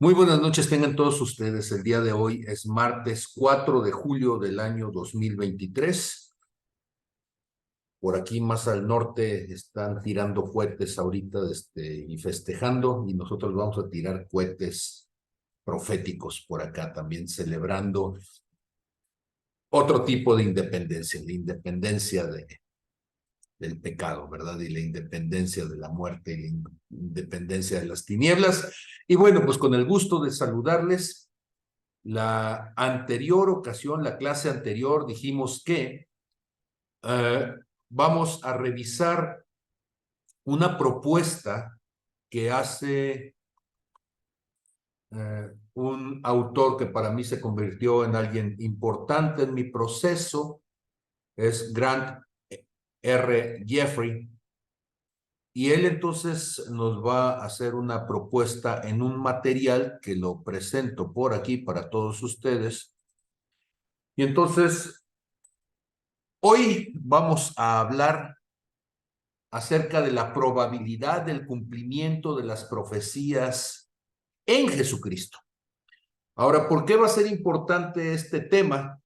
Muy buenas noches, tengan todos ustedes. El día de hoy es martes 4 de julio del año 2023. Por aquí más al norte están tirando cohetes ahorita y festejando, y nosotros vamos a tirar cohetes proféticos por acá también, celebrando otro tipo de independencia, la independencia del pecado, ¿verdad? Y la independencia de la muerte y la independencia de las tinieblas. Y bueno, pues con el gusto de saludarles. La anterior ocasión, la clase anterior, dijimos que eh, vamos a revisar una propuesta que hace un autor que para mí se convirtió en alguien importante en mi proceso, es Grant R. Jeffrey, y él entonces nos va a hacer una propuesta en un material que lo presento por aquí para todos ustedes. Y entonces hoy vamos a hablar acerca de la probabilidad del cumplimiento de las profecías en Jesucristo. Ahora, ¿por qué va a ser importante este tema?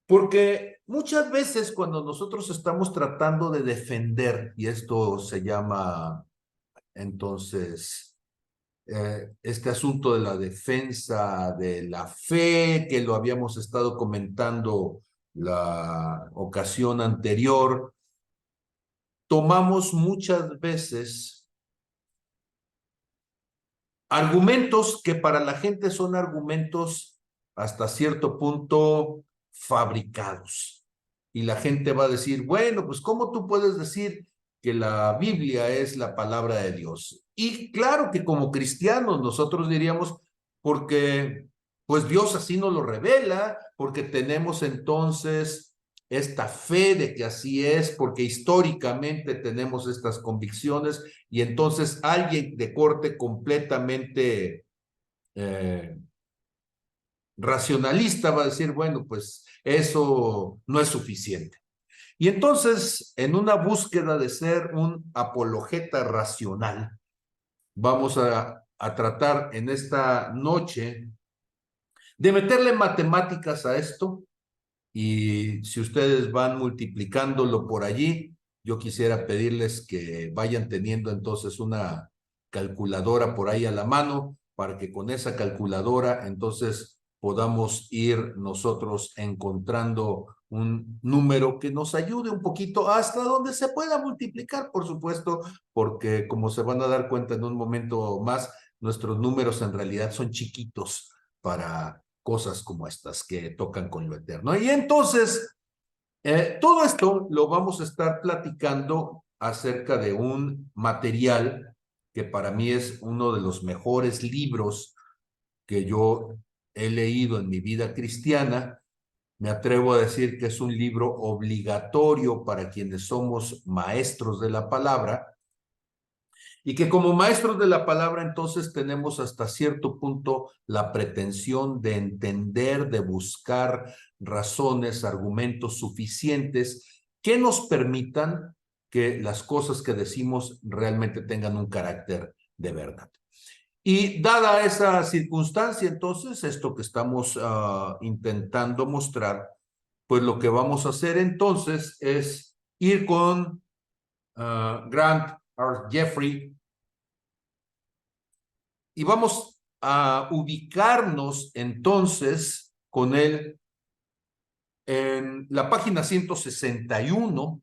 Porque muchas veces cuando nosotros estamos tratando de defender, y esto se llama entonces este asunto de la defensa de la fe, que lo habíamos estado comentando la ocasión anterior, tomamos muchas veces argumentos que para la gente son argumentos hasta cierto punto fabricados. Y la gente va a decir, bueno, pues ¿cómo tú puedes decir que la Biblia es la palabra de Dios? Y claro que como cristianos nosotros diríamos, porque pues Dios así nos lo revela, porque tenemos entonces esta fe de que así es, porque históricamente tenemos estas convicciones, y entonces alguien de corte completamente eh, racionalista va a decir, bueno, pues eso no es suficiente. Y entonces, en una búsqueda de ser un apologeta racional, vamos a tratar en esta noche de meterle matemáticas a esto. Y si ustedes van multiplicándolo por allí, yo quisiera pedirles que vayan teniendo entonces una calculadora por ahí a la mano, para que con esa calculadora entonces podamos ir nosotros encontrando un número que nos ayude un poquito hasta donde se pueda multiplicar, por supuesto, porque como se van a dar cuenta en un momento más, nuestros números en realidad son chiquitos para cosas como estas que tocan con lo eterno. Y entonces, todo esto lo vamos a estar platicando acerca de un material que para mí es uno de los mejores libros que yo he leído en mi vida cristiana. Me atrevo a decir que es un libro obligatorio para quienes somos maestros de la palabra, y que como maestros de la palabra entonces tenemos hasta cierto punto la pretensión de entender, de buscar razones, argumentos suficientes que nos permitan que las cosas que decimos realmente tengan un carácter de verdad. Y dada esa circunstancia, entonces, esto que estamos intentando mostrar, pues lo que vamos a hacer entonces es ir con Grant R. Jeffrey, y vamos a ubicarnos entonces con él en la página 161,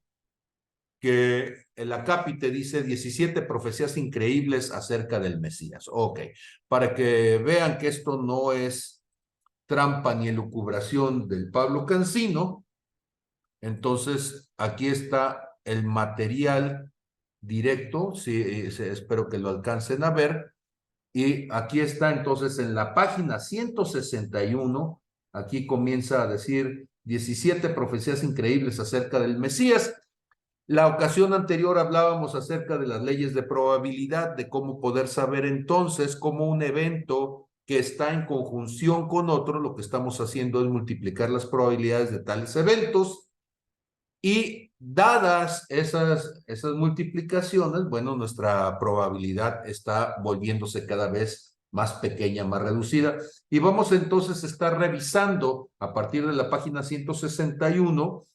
que el acápite dice 17 profecías increíbles acerca del Mesías. Ok, para que vean que esto no es trampa ni elucubración del Pablo Cancino, entonces aquí está el material directo, sí, espero que lo alcancen a ver. Y aquí está entonces en la página 161, aquí comienza a decir 17 profecías increíbles acerca del Mesías. La ocasión anterior hablábamos acerca de las leyes de probabilidad, de cómo poder saber entonces cómo un evento que está en conjunción con otro, lo que estamos haciendo es multiplicar las probabilidades de tales eventos. Y dadas esas multiplicaciones, bueno, nuestra probabilidad está volviéndose cada vez más pequeña, más reducida. Y vamos entonces a estar revisando a partir de la página 161,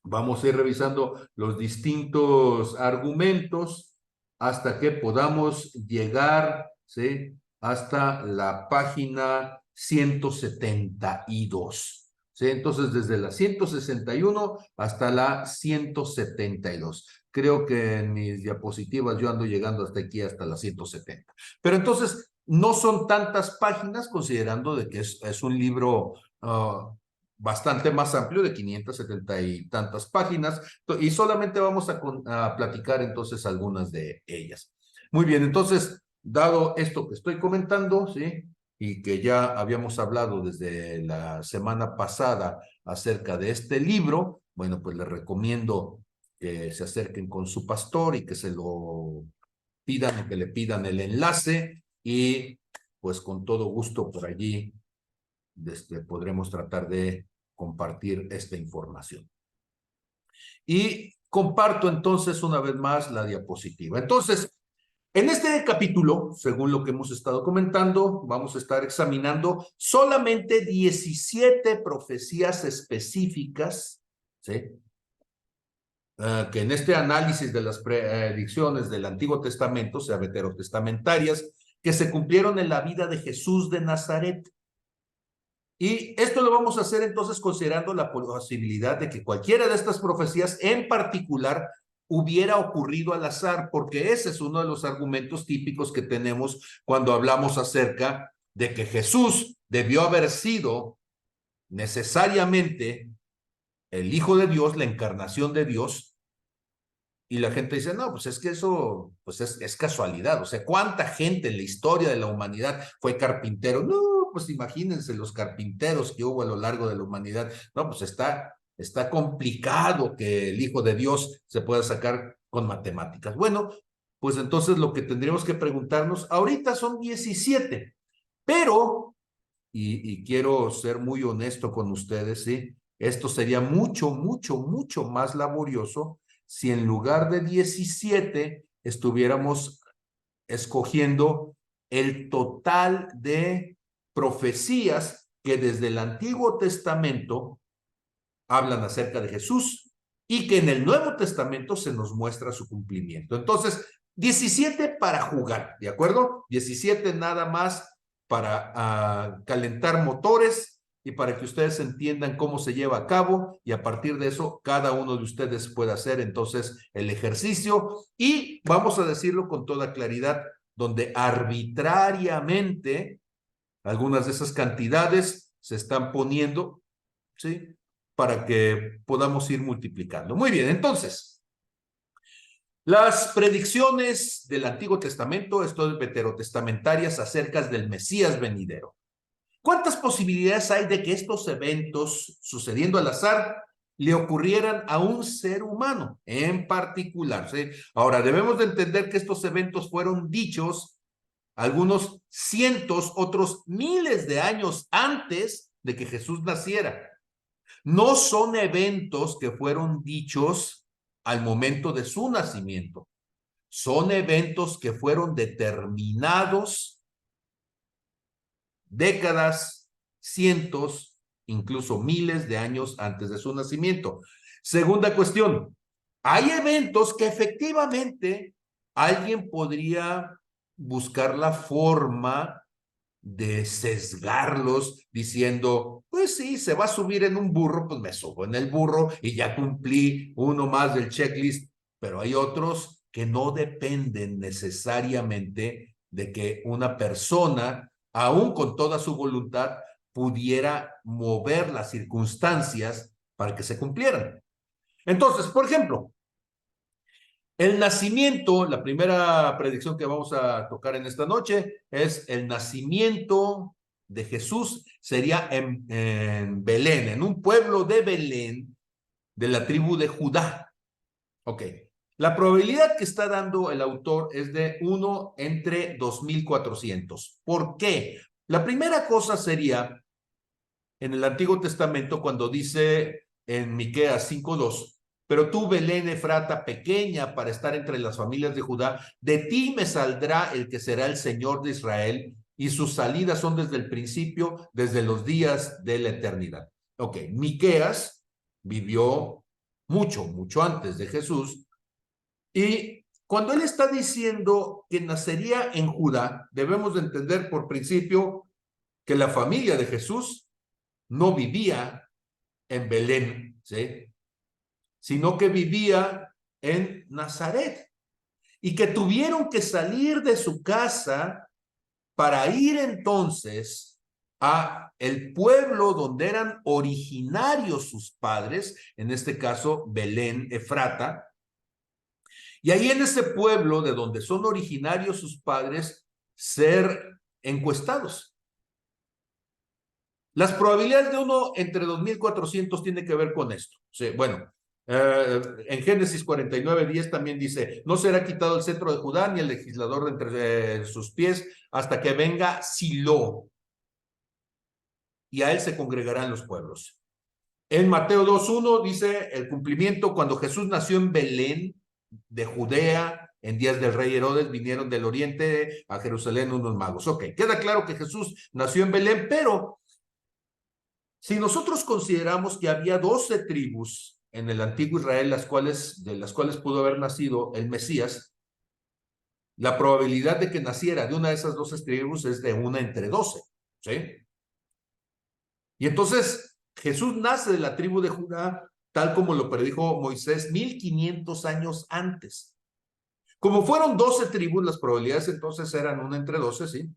vamos a ir revisando los distintos argumentos hasta que podamos llegar, ¿sí?, hasta la página 172. ¿Sí? Entonces, desde la 161 hasta la 172. Creo que en mis diapositivas yo ando llegando hasta aquí, hasta la 170. Pero entonces, no son tantas páginas, considerando de que es un libro bastante más amplio, de 570 y tantas páginas, y solamente vamos a platicar entonces algunas de ellas. Muy bien, entonces, dado esto que estoy comentando, ¿sí?, y que ya habíamos hablado desde la semana pasada acerca de este libro, bueno, pues les recomiendo que se acerquen con su pastor y que se lo pidan o que le pidan el enlace, y pues con todo gusto por allí podremos tratar de compartir esta información. Y comparto entonces una vez más la diapositiva. Entonces, en este capítulo, según lo que hemos estado comentando, vamos a estar examinando solamente 17 profecías específicas, ¿sí?, que en este análisis de las predicciones del Antiguo Testamento, o sea, veterotestamentarias, que se cumplieron en la vida de Jesús de Nazaret. Y esto lo vamos a hacer entonces considerando la posibilidad de que cualquiera de estas profecías en particular hubiera ocurrido al azar, porque ese es uno de los argumentos típicos que tenemos cuando hablamos acerca de que Jesús debió haber sido necesariamente el Hijo de Dios, la encarnación de Dios. Y la gente dice, no, pues es que eso pues es casualidad. O sea, ¿cuánta gente en la historia de la humanidad fue carpintero? No, pues imagínense los carpinteros que hubo a lo largo de la humanidad. No, pues está complicado que el Hijo de Dios se pueda sacar con matemáticas. Bueno, pues entonces lo que tendríamos que preguntarnos, ahorita son 17, pero, y quiero ser muy honesto con ustedes, ¿sí?, esto sería mucho, mucho, mucho más laborioso si en lugar de 17 estuviéramos escogiendo el total de profecías que desde el Antiguo Testamento hablan acerca de Jesús y que en el Nuevo Testamento se nos muestra su cumplimiento. Entonces, 17 para jugar, ¿de acuerdo? 17 nada más para calentar motores y para que ustedes entiendan cómo se lleva a cabo, y a partir de eso cada uno de ustedes puede hacer entonces el ejercicio, y vamos a decirlo con toda claridad, donde arbitrariamente algunas de esas cantidades se están poniendo, ¿sí?, para que podamos ir multiplicando. Muy bien, entonces, las predicciones del Antiguo Testamento, esto es veterotestamentarias, acerca del Mesías venidero. ¿Cuántas posibilidades hay de que estos eventos, sucediendo al azar, le ocurrieran a un ser humano en particular? ¿Sí? Ahora, debemos de entender que estos eventos fueron dichos algunos cientos, otros miles de años antes de que Jesús naciera. No son eventos que fueron dichos al momento de su nacimiento. Son eventos que fueron determinados décadas, cientos, incluso miles de años antes de su nacimiento. Segunda cuestión, hay eventos que efectivamente alguien podría buscar la forma de sesgarlos diciendo, pues sí, se va a subir en un burro, pues me subo en el burro y ya cumplí uno más del checklist. Pero hay otros que no dependen necesariamente de que una persona, aún con toda su voluntad, pudiera mover las circunstancias para que se cumplieran. Entonces, por ejemplo, el nacimiento, la primera predicción que vamos a tocar en esta noche es el nacimiento de Jesús. Sería en Belén, en un pueblo de Belén, de la tribu de Judá. Ok. La probabilidad que está dando el autor es de 1 entre 2400. ¿Por qué? La primera cosa sería en el Antiguo Testamento cuando dice en Miqueas 5:2, pero tú, Belén Efrata, pequeña para estar entre las familias de Judá, de ti me saldrá el que será el Señor de Israel, y sus salidas son desde el principio, desde los días de la eternidad. Ok, Miqueas vivió mucho antes de Jesús, y cuando él está diciendo que nacería en Judá, debemos de entender por principio que la familia de Jesús no vivía en Belén, ¿sí? Sino que vivía en Nazaret, y que tuvieron que salir de su casa para ir entonces a el pueblo donde eran originarios sus padres, en este caso Belén, Efrata, y ahí en ese pueblo de donde son originarios sus padres, ser encuestados. Las probabilidades de uno entre 2400 tiene que ver con esto. Sí, bueno, en Génesis 49:10 también dice, no será quitado el cetro de Judá ni el legislador de entre sus pies hasta que venga Silo, y a él se congregarán los pueblos. En Mateo 2:1 dice el cumplimiento: cuando Jesús nació en Belén de Judea, en días del rey Herodes, vinieron del oriente a Jerusalén unos magos. Ok, queda claro que Jesús nació en Belén, pero si nosotros consideramos que había 12 tribus en el antiguo Israel, de las cuales pudo haber nacido el Mesías, la probabilidad de que naciera de una de esas 12 tribus es de una entre 12, ¿sí? Y entonces Jesús nace de la tribu de Judá, tal como lo predijo Moisés 1500 años antes. Como fueron 12 tribus, las probabilidades entonces eran una entre 12, ¿sí?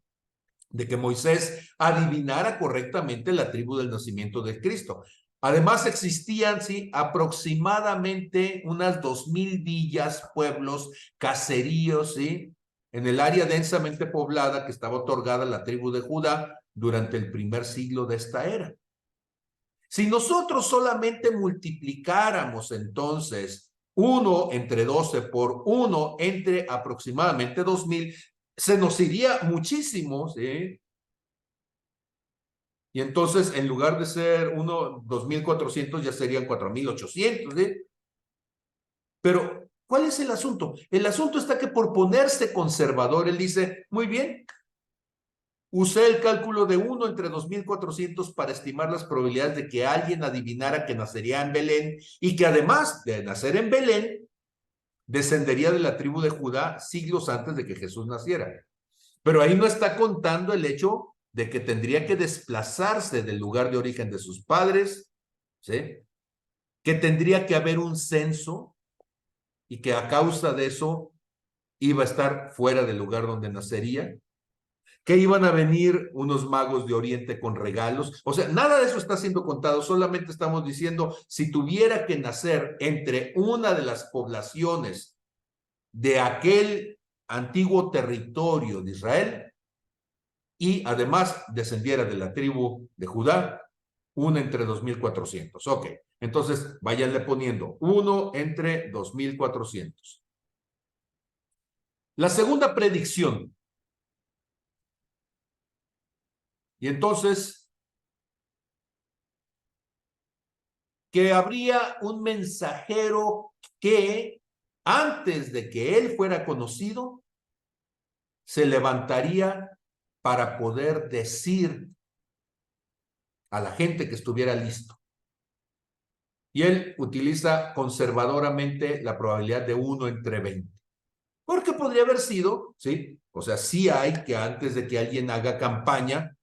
De que Moisés adivinara correctamente la tribu del nacimiento de Cristo. Además existían, sí, aproximadamente unas 2000 villas, pueblos, caseríos, sí, en el área densamente poblada que estaba otorgada a la tribu de Judá durante el primer siglo de esta era. Si nosotros solamente multiplicáramos entonces 1 entre 12 por 1 entre aproximadamente 2000, se nos iría muchísimo, ¿sí? Y entonces, en lugar de ser 2400, ya serían 4800, ¿sí? Pero, ¿cuál es el asunto? El asunto está que por ponerse conservador, él dice, muy bien, usé el cálculo de 1 entre 2400 para estimar las probabilidades de que alguien adivinara que nacería en Belén y que además de nacer en Belén, descendería de la tribu de Judá siglos antes de que Jesús naciera. Pero ahí no está contando el hecho de que tendría que desplazarse del lugar de origen de sus padres, ¿sí? Que tendría que haber un censo y que a causa de eso iba a estar fuera del lugar donde nacería, que iban a venir unos magos de Oriente con regalos. O sea, nada de eso está siendo contado, solamente estamos diciendo, si tuviera que nacer entre una de las poblaciones de aquel antiguo territorio de Israel y además descendiera de la tribu de Judá, una entre 2400. Ok, entonces váyanle poniendo 1 entre 2400. La segunda predicción. Y entonces, que habría un mensajero que, antes de que él fuera conocido, se levantaría para poder decir a la gente que estuviera listo. Y él utiliza conservadoramente la probabilidad de 1 entre 20. Porque podría haber sido, ¿sí? O sea, sí hay que antes de que alguien haga campaña,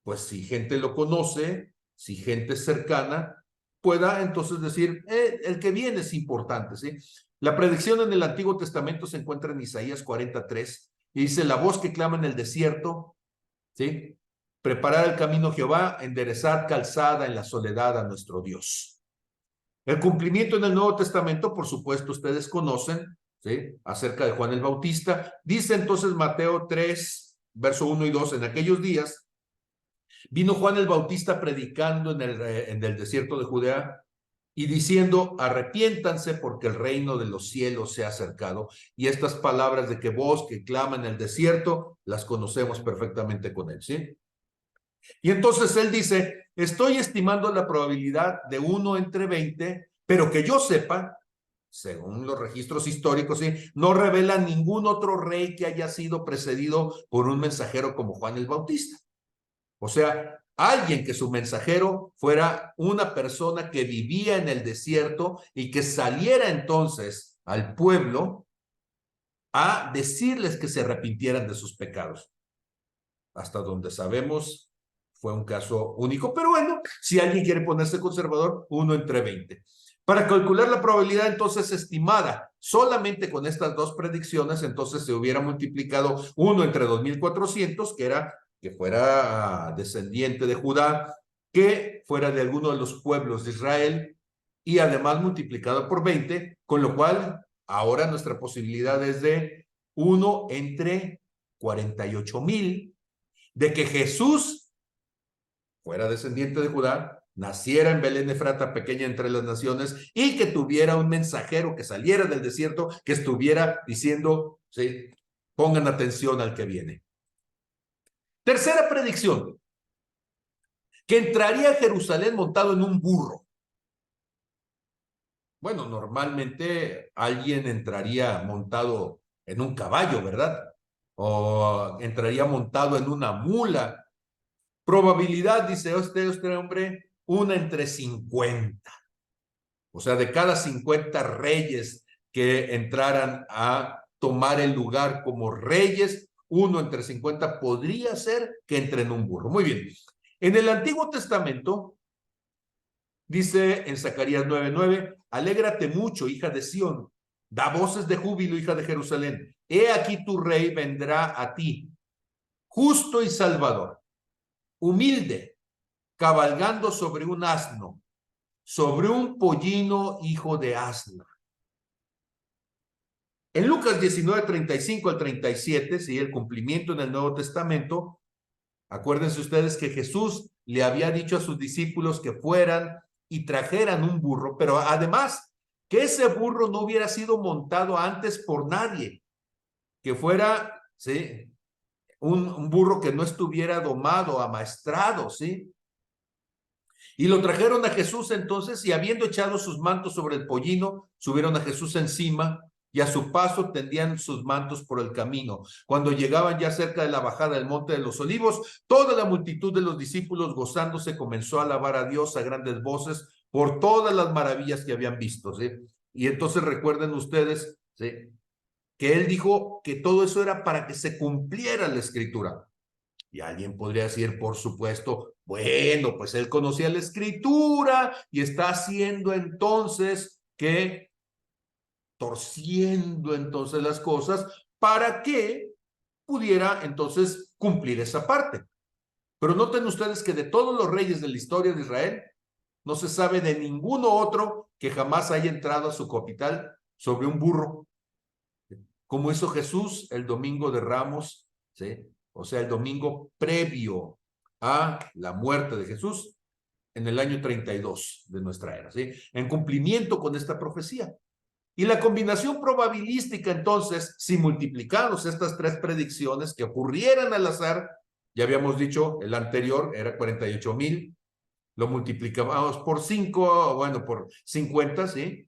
pues si gente lo conoce, si gente cercana, pueda entonces decir, el que viene es importante, ¿sí? La predicción en el Antiguo Testamento se encuentra en Isaías 43 y dice, la voz que clama en el desierto, ¿sí? Preparar el camino Jehová, enderezar calzada en la soledad a nuestro Dios. El cumplimiento en el Nuevo Testamento, por supuesto, ustedes conocen, ¿sí? Acerca de Juan el Bautista. Dice entonces Mateo 3, verso 1 y 2, en aquellos días vino Juan el Bautista predicando en el desierto de Judea y diciendo, arrepiéntanse porque el reino de los cielos se ha acercado. Y estas palabras de que voz que clama en el desierto, las conocemos perfectamente con él, ¿sí? Y entonces él dice, estoy estimando la probabilidad de 1 entre 20, pero que yo sepa, según los registros históricos, ¿sí? No revela ningún otro rey que haya sido precedido por un mensajero como Juan el Bautista. O sea, alguien que su mensajero fuera una persona que vivía en el desierto y que saliera entonces al pueblo a decirles que se arrepintieran de sus pecados. Hasta donde sabemos, fue un caso único, pero bueno, si alguien quiere ponerse conservador, 1 entre 20. Para calcular la probabilidad entonces estimada, solamente con estas dos predicciones, entonces se hubiera multiplicado 1 entre 2400, que era que fuera descendiente de Judá, que fuera de alguno de los pueblos de Israel, y además multiplicado por 20, con lo cual ahora nuestra posibilidad es de 1 entre 48,000, de que Jesús fuera descendiente de Judá, naciera en Belén Efrata, pequeña entre las naciones, y que tuviera un mensajero que saliera del desierto, que estuviera diciendo, sí, pongan atención al que viene. Tercera predicción, que entraría a Jerusalén montado en un burro. Bueno, normalmente alguien entraría montado en un caballo, ¿verdad? O entraría montado en una mula. Probabilidad, dice este hombre, 1 entre 50. O sea, de cada 50 reyes que entraran a tomar el lugar como reyes, 1 entre 50 podría ser que entre en un burro. Muy bien. En el Antiguo Testamento, dice en Zacarías 9:9, alégrate mucho, hija de Sión, da voces de júbilo, hija de Jerusalén. He aquí tu rey vendrá a ti, justo y salvador, humilde, cabalgando sobre un asno, sobre un pollino hijo de asna. En Lucas 19:35 al 37, ¿sí? El cumplimiento en el Nuevo Testamento, acuérdense ustedes que Jesús le había dicho a sus discípulos que fueran y trajeran un burro, pero además que ese burro no hubiera sido montado antes por nadie, que fuera, ¿sí? Un burro que no estuviera domado, amaestrado, ¿sí? Y lo trajeron a Jesús entonces, y habiendo echado sus mantos sobre el pollino, subieron a Jesús encima, y a su paso tendían sus mantos por el camino. Cuando llegaban ya cerca de la bajada del monte de los olivos, toda la multitud de los discípulos gozándose comenzó a alabar a Dios a grandes voces por todas las maravillas que habían visto, ¿sí? Y entonces recuerden ustedes, ¿sí?, que él dijo que todo eso era para que se cumpliera la escritura. Y alguien podría decir, por supuesto, bueno, pues él conocía la escritura y está haciendo entonces que, torciendo entonces las cosas para que pudiera entonces cumplir esa parte. Pero noten ustedes que de todos los reyes de la historia de Israel, no se sabe de ninguno otro que jamás haya entrado a su capital sobre un burro, como hizo Jesús el domingo de Ramos, ¿sí? O sea, el domingo previo a la muerte de Jesús en el año 32 de nuestra era, ¿sí? En cumplimiento con esta profecía. Y la combinación probabilística, entonces, si multiplicamos estas tres predicciones que ocurrieran al azar, ya habíamos dicho, el anterior era 48,000, lo multiplicábamos por 5, bueno, por 50, ¿sí?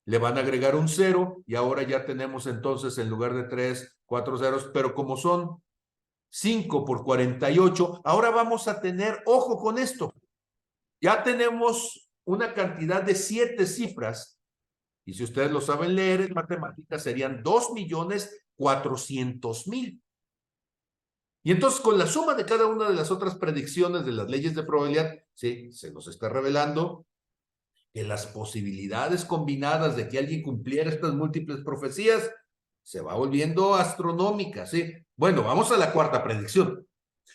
Le van a agregar un 0 y ahora ya tenemos entonces en lugar de 3, 4 ceros, pero como son 5 por 48, ahora vamos a tener, ojo con esto, ya tenemos una cantidad de 7 cifras, y si ustedes lo saben leer en matemáticas serían 2,400,000. Y entonces con la suma de cada una de las otras predicciones de las leyes de probabilidad, sí, se nos está revelando que las posibilidades combinadas de que alguien cumpliera estas múltiples profecías se va volviendo astronómica, ¿sí? Bueno, vamos a la cuarta predicción,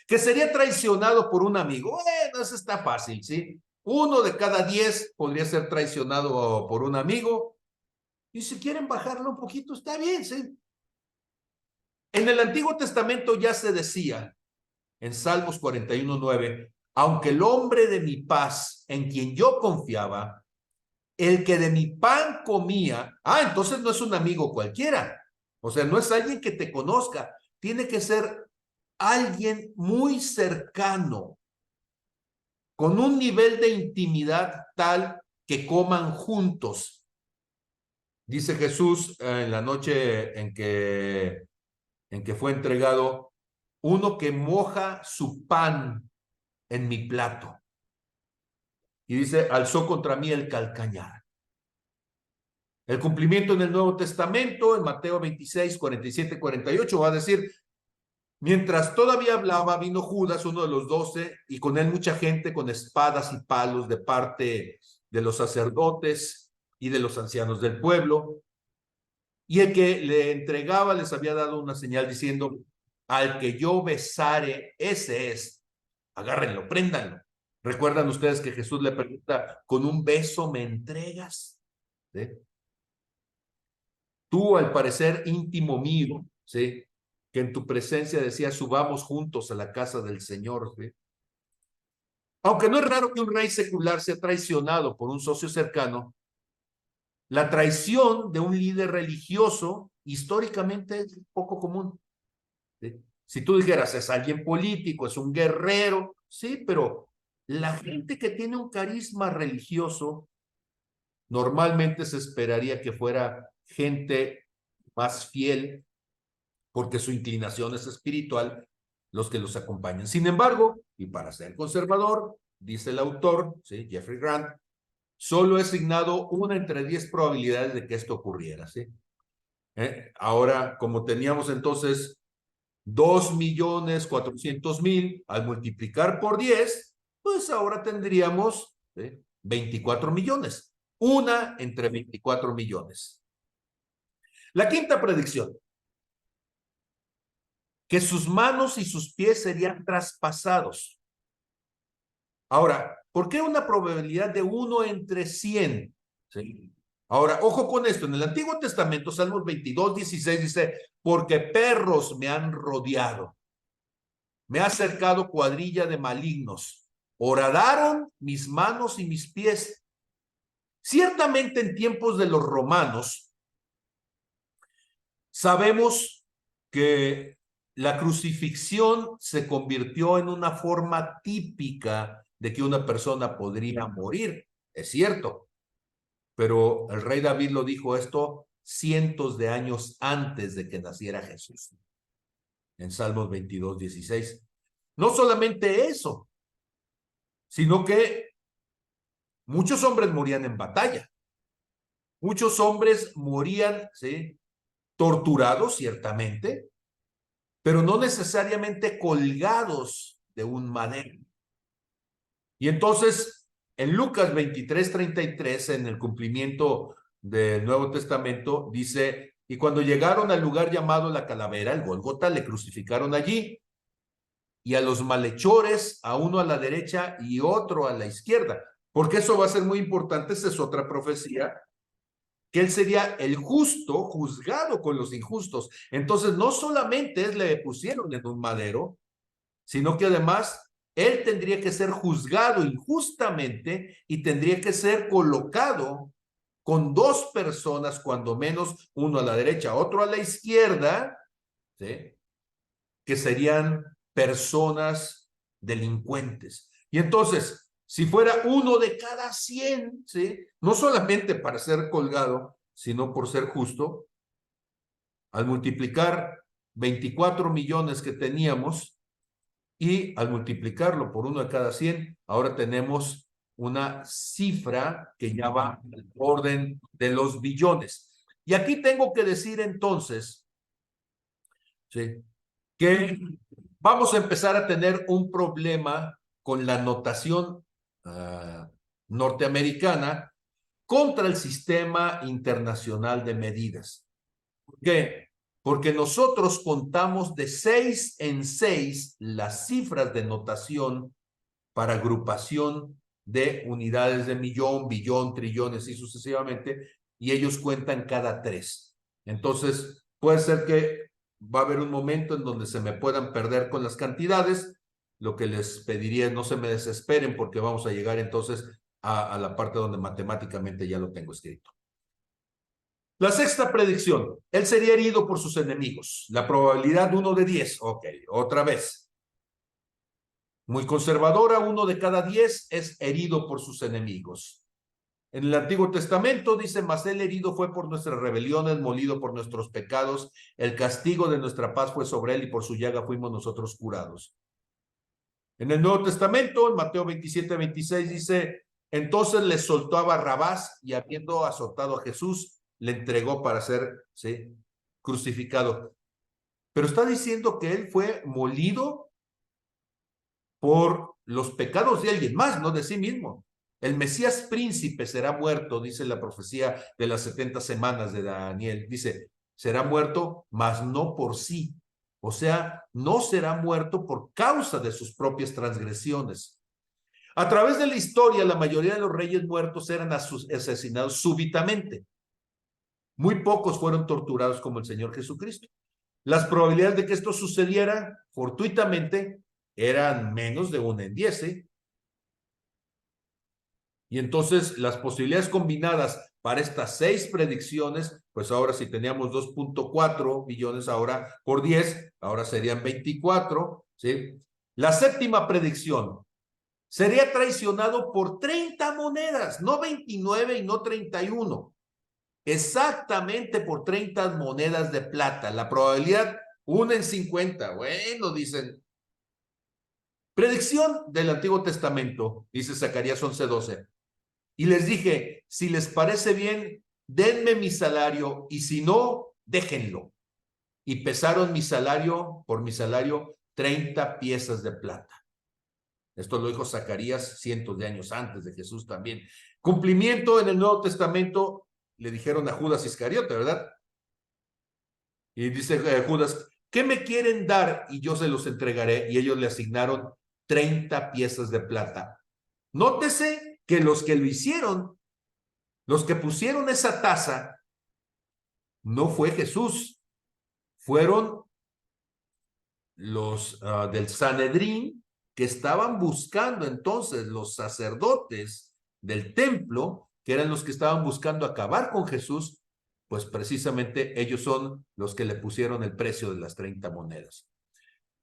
que sería traicionado por un amigo. Bueno, eso está fácil, ¿sí? 1 de cada 10 podría ser traicionado por un amigo, y si quieren bajarlo un poquito, está bien, ¿sí? En el Antiguo Testamento ya se decía, en Salmos 41:9, aunque el hombre de mi paz, en quien yo confiaba, el que de mi pan comía, entonces no es un amigo cualquiera, o sea, no es alguien que te conozca, tiene que ser alguien muy cercano, con un nivel de intimidad tal que coman juntos. Dice Jesús en la noche en que fue entregado, uno que moja su pan en mi plato. Y dice, alzó contra mí el calcañar. El cumplimiento en el Nuevo Testamento, en Mateo 26, 47, 48, va a decir, mientras todavía hablaba, vino Judas, uno de los 12, y con él mucha gente con espadas y palos de parte de los sacerdotes y de los ancianos del pueblo. Y el que le entregaba les había dado una señal diciendo, al que yo besare, ese es, agárrenlo, préndanlo. ¿Recuerdan ustedes que Jesús le pregunta, con un beso me entregas? ¿Sí? Tú, al parecer íntimo mío, ¿sí? Que en tu presencia decía, subamos juntos a la casa del Señor, ¿sí? Aunque no es raro que un rey secular sea traicionado por un socio cercano, la traición de un líder religioso históricamente es poco común. ¿Sí? Si tú dijeras, es alguien político, es un guerrero, sí, pero la gente que tiene un carisma religioso normalmente se esperaría que fuera gente más fiel porque su inclinación es espiritual, los que los acompañan. Sin embargo, y para ser conservador, dice el autor, ¿sí? Jeffrey Grant, solo he asignado una entre 10 probabilidades de que esto ocurriera, ¿sí? Ahora, como teníamos entonces 2.400.000 al multiplicar por 10, pues ahora tendríamos 24 millones. Una entre 24 millones. La quinta predicción, que sus manos y sus pies serían traspasados. Ahora, ¿por qué una probabilidad de 1 entre 100? ¿Sí? Ahora, ojo con esto, en el Antiguo Testamento, Salmos 22, 16 dice, porque perros me han rodeado, me ha acercado cuadrilla de malignos, horadaron mis manos y mis pies. Ciertamente en tiempos de los romanos, sabemos que la crucifixión se convirtió en una forma típica de que una persona podría morir. Es cierto, pero el rey David lo dijo esto cientos de años antes de que naciera Jesús, en Salmos 22, 16. No solamente eso, sino que muchos hombres morían en batalla. Muchos hombres morían, ¿sí? Torturados, ciertamente, pero no necesariamente colgados de un madero. Y entonces, en Lucas 23:33, en el cumplimiento del Nuevo Testamento, dice, y cuando llegaron al lugar llamado la Calavera, el Gólgota, le crucificaron allí, y a los malhechores, a uno a la derecha y otro a la izquierda. Porque eso va a ser muy importante, esa es otra profecía, que él sería el justo juzgado con los injustos. Entonces, no solamente le pusieron en un madero, sino que además él tendría que ser juzgado injustamente y tendría que ser colocado con dos personas, cuando menos, uno a la derecha, otro a la izquierda, ¿sí? Que serían personas delincuentes. Y entonces, si fuera uno de cada 100, ¿sí? No solamente para ser colgado, sino por ser justo, al multiplicar 24 millones que teníamos y al multiplicarlo por uno de cada 100, ahora tenemos una cifra que ya va al orden de los billones. Y aquí tengo que decir entonces, ¿sí? Que vamos a empezar a tener un problema con la notación norteamericana contra el sistema internacional de medidas. ¿Por qué? Porque nosotros contamos de 6 en 6 las cifras de notación para agrupación de unidades de millón, billón, trillones y sucesivamente, y ellos cuentan cada 3. Entonces, puede ser que va a haber un momento en donde se me puedan perder con las cantidades. Lo que les pediría es no se me desesperen porque vamos a llegar entonces a la parte donde matemáticamente ya lo tengo escrito. La sexta predicción, él sería herido por sus enemigos. La probabilidad 1 de 10. Ok, otra vez. Muy conservadora, 1 de cada 10 es herido por sus enemigos. En el Antiguo Testamento dice, mas el herido fue por nuestras rebeliones, molido por nuestros pecados, el castigo de nuestra paz fue sobre él y por su llaga fuimos nosotros curados. En el Nuevo Testamento, en Mateo 27-26 dice, entonces le soltó a Barrabás y habiendo azotado a Jesús, le entregó para ser, ¿sí?, crucificado. Pero está diciendo que él fue molido por los pecados de alguien más, no de sí mismo. El Mesías príncipe será muerto, dice la profecía de las 70 semanas de Daniel. Dice, será muerto, mas no por sí. O sea, no será muerto por causa de sus propias transgresiones. A través de la historia, la mayoría de los reyes muertos eran asesinados súbitamente. Muy pocos fueron torturados como el Señor Jesucristo. Las probabilidades de que esto sucediera fortuitamente eran menos de 1 en 10, ¿eh? Y entonces las posibilidades combinadas para estas 6 predicciones, pues ahora si teníamos 2.4 billones ahora por 10, ahora serían 24, ¿sí? La séptima predicción, sería traicionado por 30 monedas, no 29 y no 31, exactamente por 30 monedas de plata. La probabilidad 1 en 50, bueno, dicen. Predicción del Antiguo Testamento, dice Zacarías 11:12. Y les dije, si les parece bien, denme mi salario, y si no, déjenlo. Y pesaron mi salario, por mi salario, 30 piezas de plata. Esto lo dijo Zacarías cientos de años antes de Jesús también. Cumplimiento en el Nuevo Testamento, le dijeron a Judas Iscariote, ¿verdad? Y dice Judas, ¿qué me quieren dar? Y yo se los entregaré. Y ellos le asignaron 30 piezas de plata. Nótese que los que lo hicieron, los que pusieron esa tasa, no fue Jesús, fueron los del Sanedrín, que estaban buscando entonces los sacerdotes del templo, que eran los que estaban buscando acabar con Jesús, pues precisamente ellos son los que le pusieron el precio de las 30 monedas.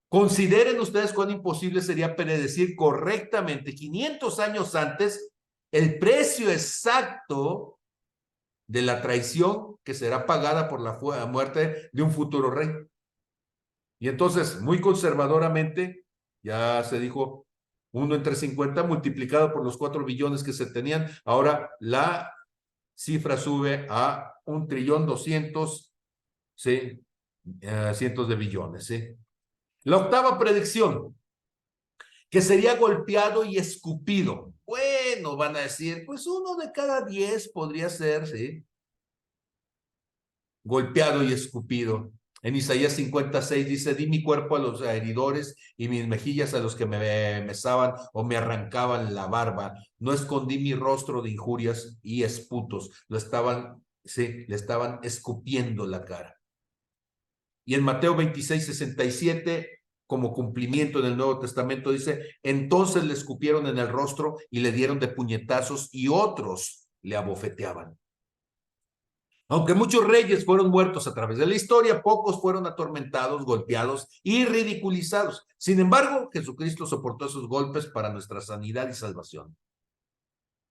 Consideren ustedes cuán imposible sería predecir correctamente 500 años antes el precio exacto de la traición que será pagada por la muerte de un futuro rey. Y entonces, muy conservadoramente, ya se dijo 1 entre 50 multiplicado por los 4 billones que se tenían. Ahora la cifra sube a 1.200.000.000, ¿sí? Cientos de billones, ¿sí? La octava predicción, que sería golpeado y escupido. Bueno, van a decir, pues 1 de cada 10 podría ser, ¿sí? Golpeado y escupido. En Isaías 56 dice, di mi cuerpo a los heridores y mis mejillas a los que me mesaban o me arrancaban la barba. No escondí mi rostro de injurias y esputos. Le estaban escupiendo la cara. Y en Mateo 26:67, como cumplimiento en el Nuevo Testamento, dice, entonces le escupieron en el rostro y le dieron de puñetazos y otros le abofeteaban. Aunque muchos reyes fueron muertos a través de la historia, pocos fueron atormentados, golpeados y ridiculizados. Sin embargo, Jesucristo soportó esos golpes para nuestra sanidad y salvación.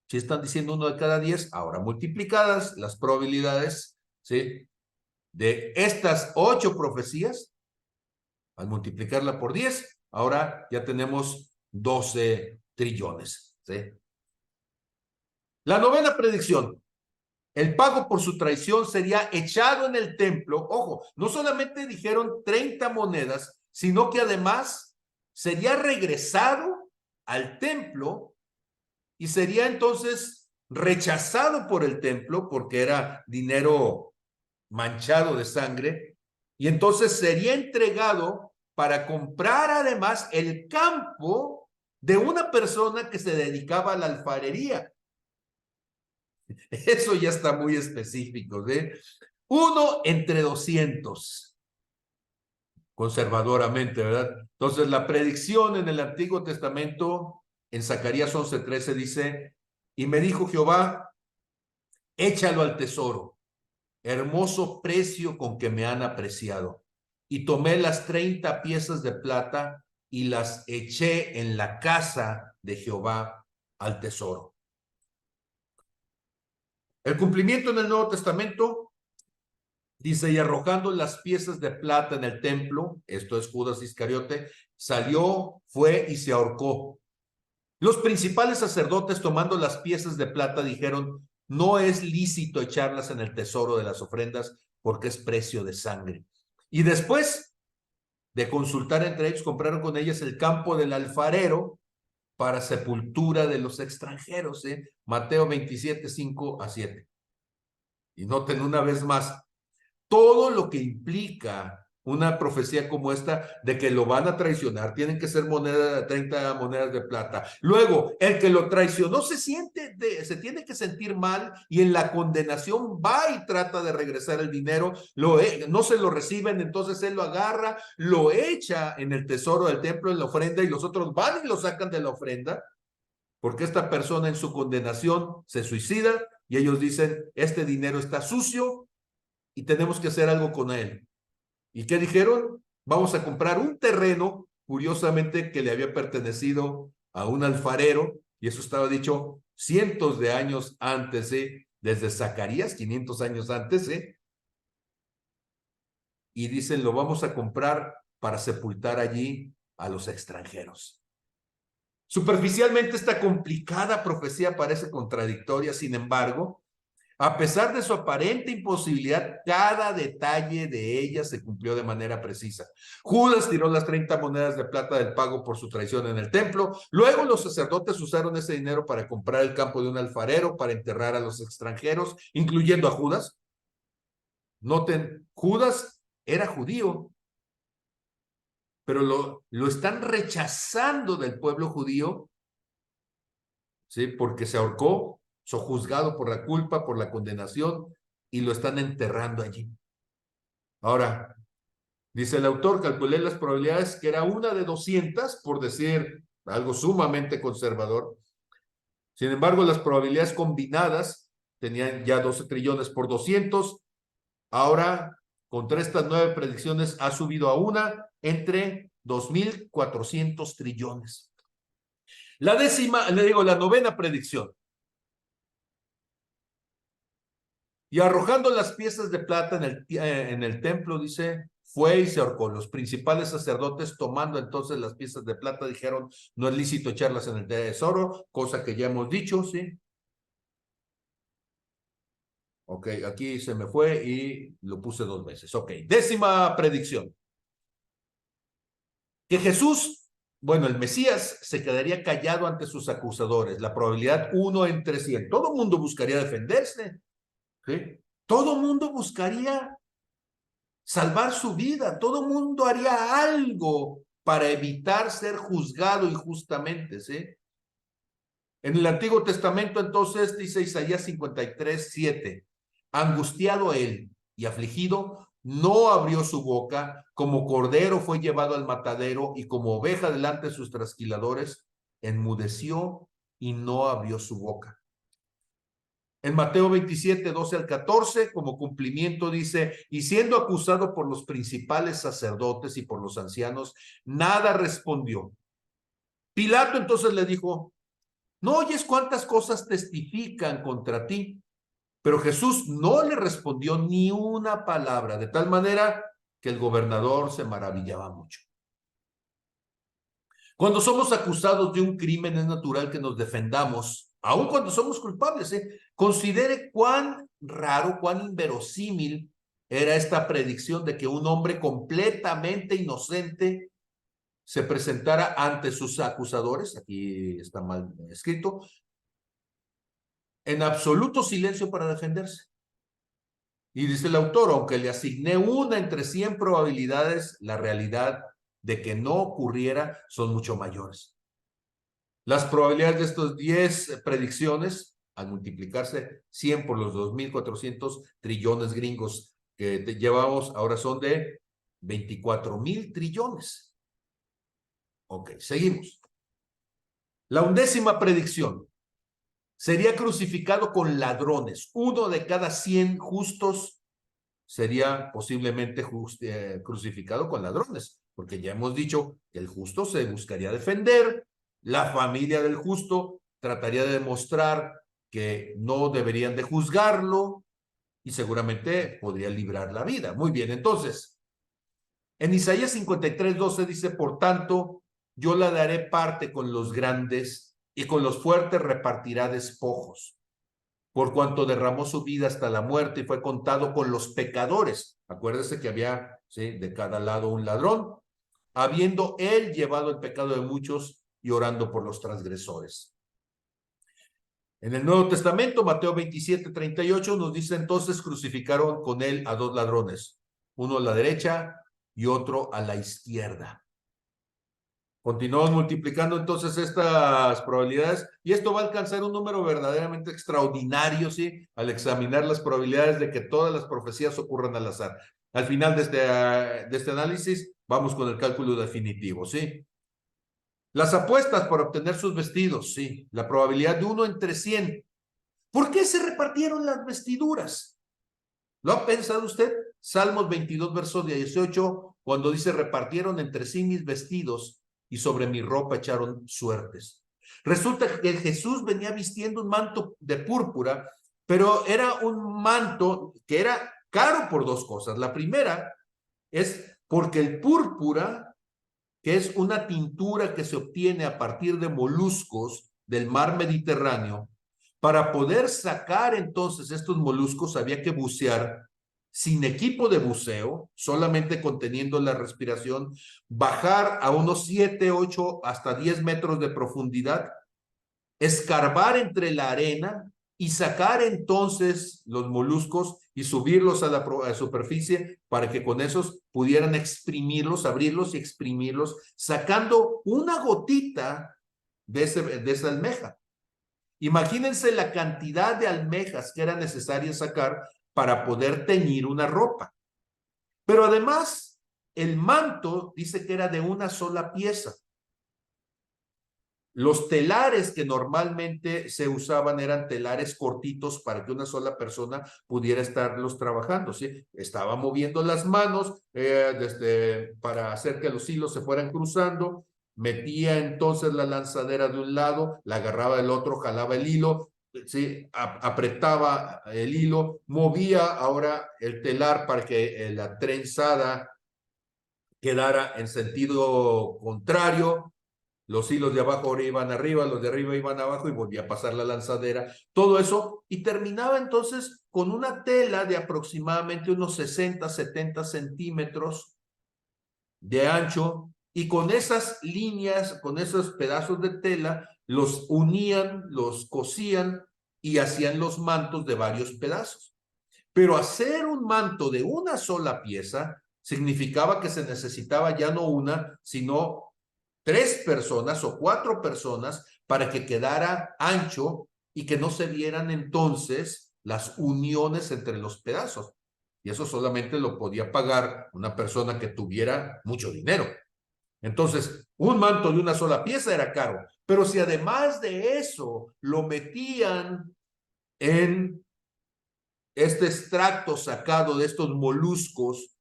Si están diciendo 1 de cada 10, ahora multiplicadas las probabilidades, ¿sí?, de estas 8 profecías, al multiplicarla por 10, ahora ya tenemos 12 trillones, ¿sí? La novena predicción. El pago por su traición sería echado en el templo. Ojo, no solamente dijeron 30 monedas, sino que además sería regresado al templo y sería entonces rechazado por el templo porque era dinero manchado de sangre, y entonces sería entregado para comprar además el campo de una persona que se dedicaba a la alfarería. Eso ya está muy específico, ¿eh? 1 entre 200, conservadoramente, ¿verdad? Entonces, la predicción en el Antiguo Testamento, en Zacarías 11:13 dice, y me dijo Jehová, échalo al tesoro, hermoso precio con que me han apreciado. Y tomé las 30 piezas de plata y las eché en la casa de Jehová al tesoro. El cumplimiento en el Nuevo Testamento dice, y arrojando las piezas de plata en el templo, esto es Judas Iscariote, salió, fue y se ahorcó. Los principales sacerdotes, tomando las piezas de plata, dijeron, no es lícito echarlas en el tesoro de las ofrendas porque es precio de sangre. Y después de consultar entre ellos, compraron con ellas el campo del alfarero para sepultura de los extranjeros. Mateo 27, 5 a 7. Y noten una vez más, todo lo que implica una profecía como esta de que lo van a traicionar, tienen que ser 30 monedas de plata. Luego, el que lo traicionó se tiene que sentir mal y en la condenación va y trata de regresar el dinero, no se lo reciben, entonces él lo agarra, lo echa en el tesoro del templo, en la ofrenda, y los otros van y lo sacan de la ofrenda, porque esta persona en su condenación se suicida y ellos dicen, este dinero está sucio y tenemos que hacer algo con él. ¿Y qué dijeron? Vamos a comprar un terreno, curiosamente, que le había pertenecido a un alfarero, y eso estaba dicho cientos de años antes, desde Zacarías, 500 años antes, y dicen, lo vamos a comprar para sepultar allí a los extranjeros. Superficialmente, esta complicada profecía parece contradictoria, sin embargo, a pesar de su aparente imposibilidad, cada detalle de ella se cumplió de manera precisa. Judas tiró las 30 monedas de plata del pago por su traición en el templo. Luego los sacerdotes usaron ese dinero para comprar el campo de un alfarero, para enterrar a los extranjeros, incluyendo a Judas. Noten, Judas era judío, pero lo están rechazando del pueblo judío, ¿sí? Porque se ahorcó, sojuzgado por la culpa, por la condenación, y lo están enterrando allí. Ahora, dice el autor, calculé las probabilidades que era una de 200, por decir algo sumamente conservador. Sin embargo, las probabilidades combinadas tenían ya 12 trillones por 200. Ahora, contra estas 9 predicciones, ha subido a una entre 2.400 trillones. La novena predicción. Y arrojando las piezas de plata en el templo, dice, fue y se ahorcó. Los principales sacerdotes, tomando entonces las piezas de plata, dijeron, no es lícito echarlas en el tesoro, cosa que ya hemos dicho, ¿sí? Ok, aquí se me fue y lo puse 2 veces. Ok, 10ª predicción. Que Jesús, bueno, el Mesías, se quedaría callado ante sus acusadores. La probabilidad 1 entre 100. Todo el mundo buscaría defenderse, ¿sí? Todo el mundo buscaría salvar su vida, todo el mundo haría algo para evitar ser juzgado injustamente, ¿sí? En el Antiguo Testamento, entonces, dice Isaías 53, 7, angustiado él y afligido, no abrió su boca, como cordero fue llevado al matadero y como oveja delante de sus trasquiladores, enmudeció y no abrió su boca. En Mateo 27, 12 al 14, como cumplimiento dice, y siendo acusado por los principales sacerdotes y por los ancianos, nada respondió. Pilato entonces le dijo, ¿no oyes cuántas cosas testifican contra ti? Pero Jesús no le respondió ni una palabra, de tal manera que el gobernador se maravillaba mucho. Cuando somos acusados de un crimen es natural que nos defendamos, aun cuando somos culpables. Considere cuán raro, cuán inverosímil era esta predicción de que un hombre completamente inocente se presentara ante sus acusadores, aquí está mal escrito, en absoluto silencio para defenderse. Y dice el autor, aunque le asigné una entre 100 probabilidades, la realidad de que no ocurriera son mucho mayores. Las probabilidades de estos 10 predicciones, al multiplicarse 100 por los 2.400 trillones gringos que llevamos, ahora son de 24.000 trillones. Ok, seguimos. La 11ª predicción. Sería crucificado con ladrones. 1 de cada 100 justos sería posiblemente crucificado con ladrones, porque ya hemos dicho que el justo se buscaría defender, la familia del justo trataría de demostrar que no deberían de juzgarlo y seguramente podría librar la vida. Muy bien, entonces, en Isaías 53:12 dice, por tanto, yo la daré parte con los grandes y con los fuertes repartirá despojos, por cuanto derramó su vida hasta la muerte y fue contado con los pecadores. Acuérdese que había, ¿sí?, de cada lado un ladrón, habiendo él llevado el pecado de muchos y orando por los transgresores. En el Nuevo Testamento, Mateo 27:38 nos dice, entonces crucificaron con él a dos ladrones, uno a la derecha y otro a la izquierda. Continuamos multiplicando entonces estas probabilidades y esto va a alcanzar un número verdaderamente extraordinario, ¿sí?, al examinar las probabilidades de que todas las profecías ocurran al azar. Al final de este análisis, vamos con el cálculo definitivo, ¿sí? Las apuestas para obtener sus vestidos, sí. La probabilidad de 1 entre 100. ¿Por qué se repartieron las vestiduras? ¿Lo ha pensado usted? Salmos 22, verso 18, cuando dice, repartieron entre sí mis vestidos y sobre mi ropa echaron suertes. Resulta que Jesús venía vistiendo un manto de púrpura, pero era un manto que era caro por dos cosas. La primera es porque el púrpura, que es una tintura que se obtiene a partir de moluscos del mar Mediterráneo, para poder sacar entonces estos moluscos había que bucear sin equipo de buceo, solamente conteniendo la respiración, bajar a unos 7, 8, hasta 10 metros de profundidad, escarbar entre la arena y sacar entonces los moluscos y subirlos a la superficie para que con esos pudieran exprimirlos, abrirlos y exprimirlos, sacando una gotita de esa almeja. Imagínense la cantidad de almejas que era necesaria sacar para poder teñir una ropa. Pero además, el manto dice que era de una sola pieza. Los telares que normalmente se usaban eran telares cortitos para que una sola persona pudiera estarlos trabajando, ¿sí? Estaba moviendo las manos para hacer que los hilos se fueran cruzando, metía entonces la lanzadera de un lado, la agarraba del otro, jalaba el hilo, ¿sí? Apretaba el hilo, movía ahora el telar para que la trenzada quedara en sentido contrario. Los hilos de abajo ahora iban arriba, los de arriba iban abajo y volvía a pasar la lanzadera, todo eso, y terminaba entonces con una tela de aproximadamente unos 60, 70 centímetros de ancho, y con esas líneas, con esos pedazos de tela, los unían, los cosían y hacían los mantos de varios pedazos. Pero hacer un manto de una sola pieza significaba que se necesitaba ya no una, sino 3 personas o 4 personas para que quedara ancho y que no se vieran entonces las uniones entre los pedazos. Y eso solamente lo podía pagar una persona que tuviera mucho dinero. Entonces, un manto de una sola pieza era caro, pero si además de eso lo metían en este extracto sacado de estos moluscos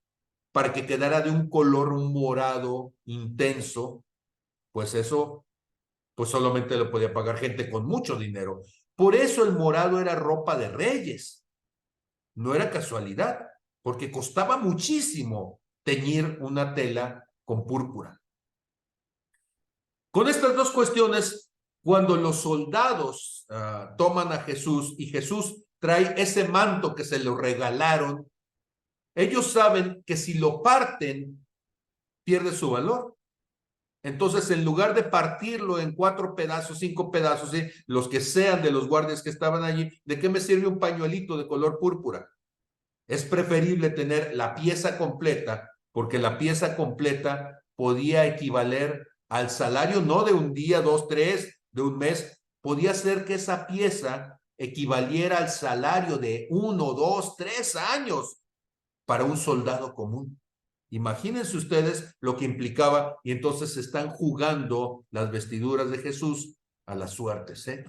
para que quedara de un color morado intenso, pues eso, pues solamente lo podía pagar gente con mucho dinero. Por eso el morado era ropa de reyes. No era casualidad, porque costaba muchísimo teñir una tela con púrpura. Con estas dos cuestiones, cuando los soldados toman a Jesús y Jesús trae ese manto que se lo regalaron, ellos saben que si lo parten, pierde su valor. Entonces, en lugar de partirlo en 4 pedazos, 5 pedazos, ¿sí?, los que sean de los guardias que estaban allí, ¿de qué me sirve un pañuelito de color púrpura? Es preferible tener la pieza completa, porque la pieza completa podía equivaler al salario no de un día, 2, 3, de un mes. Podía ser que esa pieza equivaliera al salario de 1, 2, 3 años para un soldado común. Imagínense ustedes lo que implicaba, y entonces se están jugando las vestiduras de Jesús a las suertes, ¿eh?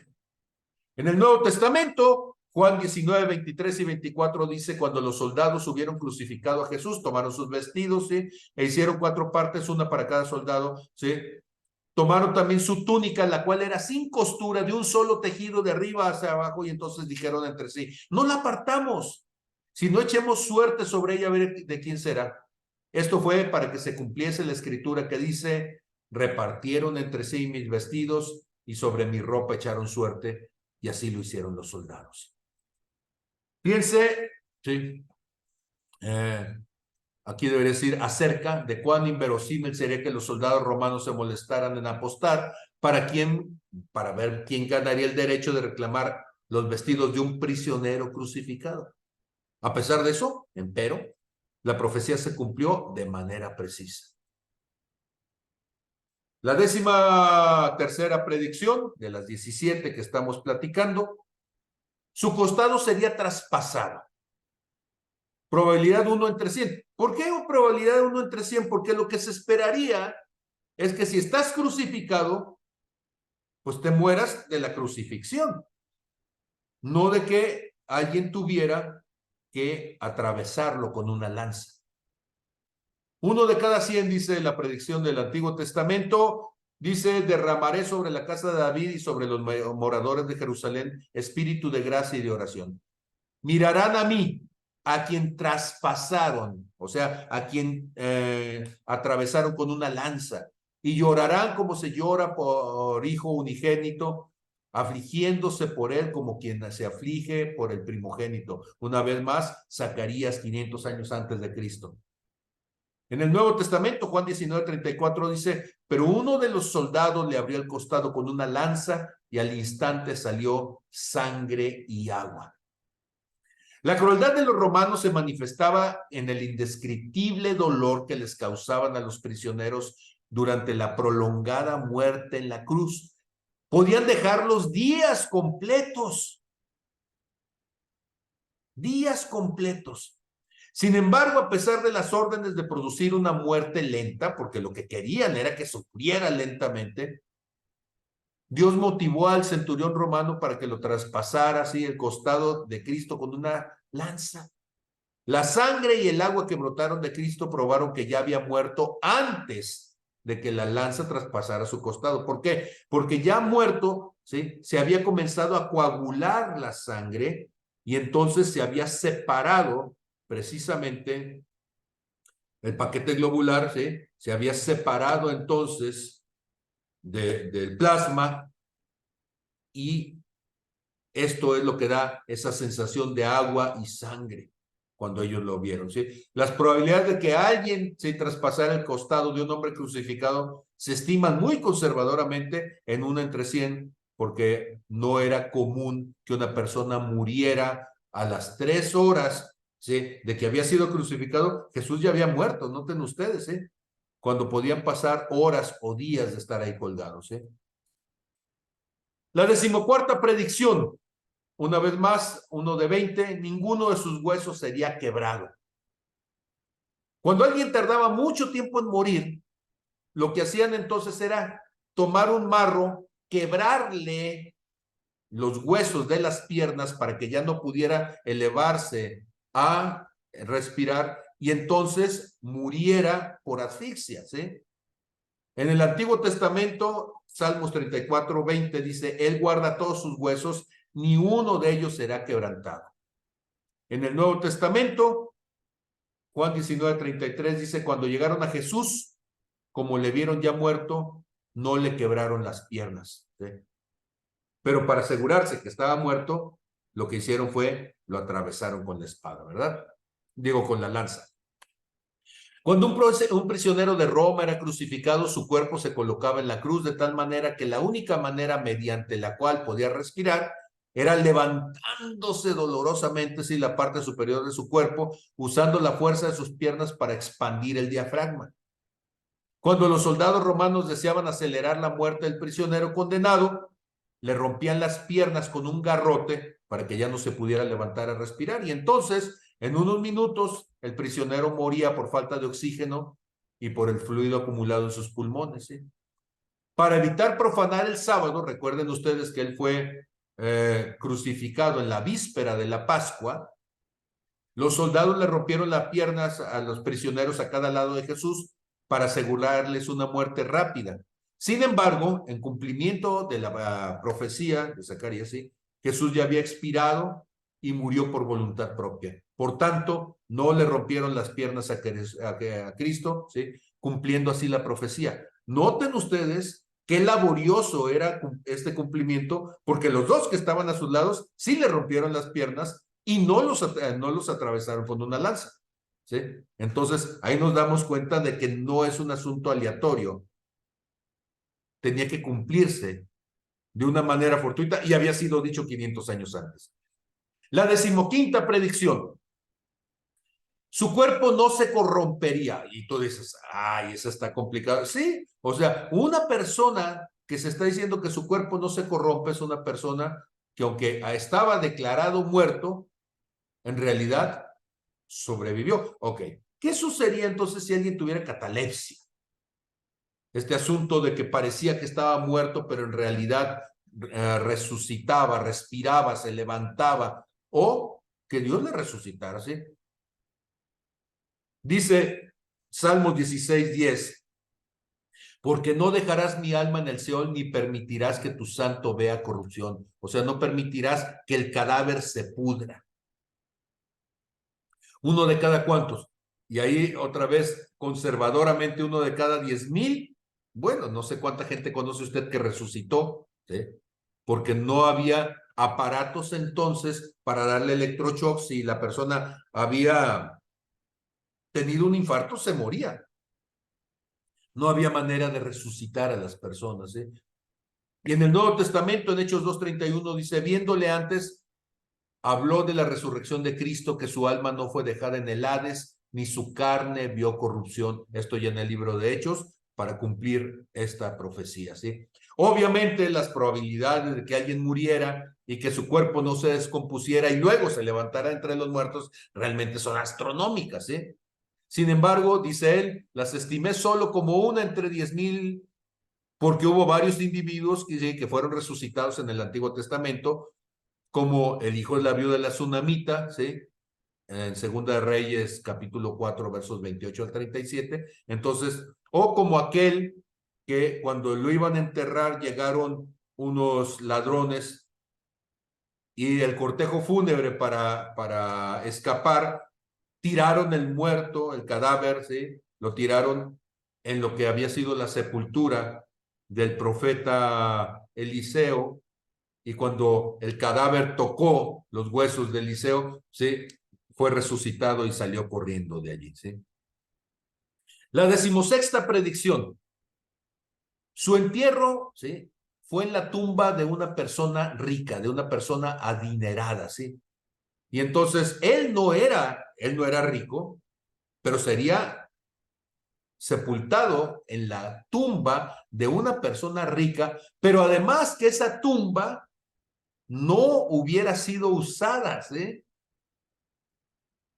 En el Nuevo Testamento, Juan 19, 23 y 24 dice, cuando los soldados hubieron crucificado a Jesús, tomaron sus vestidos, ¿sí?, e hicieron 4 partes, una para cada soldado, ¿sí?, Tomaron también su túnica, la cual era sin costura, de un solo tejido de arriba hacia abajo, y entonces dijeron entre sí, no la apartamos, si no echemos suerte sobre ella a ver de quién será. Esto fue para que se cumpliese la escritura que dice, repartieron entre sí mis vestidos y sobre mi ropa echaron suerte, y así lo hicieron los soldados. Fíjense, sí, aquí debería decir acerca de cuán inverosímil sería que los soldados romanos se molestaran en apostar para ver quién ganaría el derecho de reclamar los vestidos de un prisionero crucificado. A pesar de eso, empero, la profecía se cumplió de manera precisa. La 13ª predicción de las 17 que estamos platicando, su costado sería traspasado. Probabilidad 1 entre 100. ¿Por qué probabilidad 1 entre 100? Porque lo que se esperaría es que si estás crucificado, pues te mueras de la crucifixión, no de que alguien tuviera que atravesarlo con una lanza. 1 de cada 100, dice la predicción del Antiguo Testamento, dice, derramaré sobre la casa de David y sobre los moradores de Jerusalén espíritu de gracia y de oración. Mirarán a mí, a quien traspasaron, o sea, a quien atravesaron con una lanza, y llorarán como se llora por hijo unigénito, afligiéndose por él como quien se aflige por el primogénito. Una vez más, Zacarías 500 años antes de Cristo. En el Nuevo Testamento, Juan 19:34 dice, pero uno de los soldados le abrió el costado con una lanza y al instante salió sangre y agua. La crueldad de los romanos se manifestaba en el indescriptible dolor que les causaban a los prisioneros durante la prolongada muerte en la cruz. Podían dejarlos días completos. Días completos. Sin embargo, a pesar de las órdenes de producir una muerte lenta, porque lo que querían era que sufriera lentamente, Dios motivó al centurión romano para que lo traspasara así el costado de Cristo con una lanza. La sangre y el agua que brotaron de Cristo probaron que ya había muerto antes de que la lanza traspasara su costado. ¿Por qué? Porque ya muerto, ¿sí?, se había comenzado a coagular la sangre y entonces se había separado precisamente el paquete globular, ¿sí?, se había separado entonces del plasma, y esto es lo que da esa sensación de agua y sangre cuando ellos lo vieron, ¿sí? Las probabilidades de que alguien se traspasara el costado de un hombre crucificado se estiman muy conservadoramente en 1 entre 100, porque no era común que una persona muriera a las 3 horas, ¿sí?, de que había sido crucificado. Jesús ya había muerto, noten ustedes, ¿sí?, cuando podían pasar horas o días de estar ahí colgados, ¿sí? La 14ª predicción, una vez más, 1 de 20, ninguno de sus huesos sería quebrado. Cuando alguien tardaba mucho tiempo en morir, lo que hacían entonces era tomar un marro, quebrarle los huesos de las piernas para que ya no pudiera elevarse a respirar y entonces muriera por asfixia, ¿sí? En el Antiguo Testamento, Salmos 34:20 dice, Él guarda todos sus huesos, ni uno de ellos será quebrantado. En el Nuevo Testamento, Juan 19:33 dice, cuando llegaron a Jesús, como le vieron ya muerto, no le quebraron las piernas, ¿sí? Pero para asegurarse que estaba muerto, lo que hicieron fue, lo atravesaron con la espada, ¿verdad? Digo, con la lanza. Cuando un prisionero de Roma era crucificado, su cuerpo se colocaba en la cruz de tal manera que la única manera mediante la cual podía respirar era levantándose dolorosamente, sí, la parte superior de su cuerpo, usando la fuerza de sus piernas para expandir el diafragma. Cuando los soldados romanos deseaban acelerar la muerte del prisionero condenado, le rompían las piernas con un garrote para que ya no se pudiera levantar a respirar, y entonces en unos minutos el prisionero moría por falta de oxígeno y por el fluido acumulado en sus pulmones, ¿sí? Para evitar profanar el sábado, recuerden ustedes que él fue crucificado en la víspera de la Pascua. Los soldados le rompieron las piernas a los prisioneros a cada lado de Jesús para asegurarles una muerte rápida. Sin embargo, en cumplimiento de la profecía de Zacarías, ¿sí?, Jesús ya había expirado y murió por voluntad propia. Por tanto, no le rompieron las piernas a Cristo, ¿sí?, cumpliendo así la profecía. Noten ustedes qué laborioso era este cumplimiento, porque los dos que estaban a sus lados sí le rompieron las piernas y no los atravesaron con una lanza, ¿sí? Entonces, ahí nos damos cuenta de que no es un asunto aleatorio. Tenía que cumplirse de una manera fortuita y había sido dicho 500 años antes. La 15ª predicción. Su cuerpo no se corrompería. Y tú dices, ay, eso está complicado. Sí, o sea, una persona que se está diciendo que su cuerpo no se corrompe es una persona que aunque estaba declarado muerto, en realidad sobrevivió. Ok, ¿qué sucedería entonces si alguien tuviera catalepsia? Este asunto de que parecía que estaba muerto, pero en realidad resucitaba, respiraba, se levantaba, o que Dios le resucitara, ¿sí? Dice Salmos 16:10, porque no dejarás mi alma en el Seol, ni permitirás que tu santo vea corrupción. O sea, no permitirás que el cadáver se pudra. ¿Uno de cada cuántos? Y ahí otra vez, conservadoramente, uno de cada 10,000. Bueno, no sé cuánta gente conoce usted que resucitó, ¿sí? Porque no había aparatos entonces para darle electroshock. Si la persona había tenido un infarto, se moría. No había manera de resucitar a las personas, ¿sí? Y en el Nuevo Testamento, en Hechos 2:31, dice, viéndole antes, habló de la resurrección de Cristo, que su alma no fue dejada en el Hades, ni su carne vio corrupción. Esto ya en el libro de Hechos, para cumplir esta profecía, ¿sí? Obviamente, las probabilidades de que alguien muriera y que su cuerpo no se descompusiera y luego se levantara entre los muertos realmente son astronómicas, ¿sí? Sin embargo, dice él, las estimé solo como una entre 10,000, porque hubo varios individuos que fueron resucitados en el Antiguo Testamento, como el hijo de la viuda de la Sunamita, ¿sí?, en Segunda de Reyes, capítulo 4, versos 28 al 37. Entonces, o como aquel que cuando lo iban a enterrar llegaron unos ladrones y el cortejo fúnebre para escapar, tiraron el muerto, el cadáver, ¿sí?, lo tiraron en lo que había sido la sepultura del profeta Eliseo, y cuando el cadáver tocó los huesos de Eliseo, ¿sí?, fue resucitado y salió corriendo de allí, ¿sí? La 16ª predicción. Su entierro, ¿sí?, fue en la tumba de una persona rica, de una persona adinerada, ¿sí? Y entonces él no era rico, pero sería sepultado en la tumba de una persona rica, pero además que esa tumba no hubiera sido usada, ¿sí?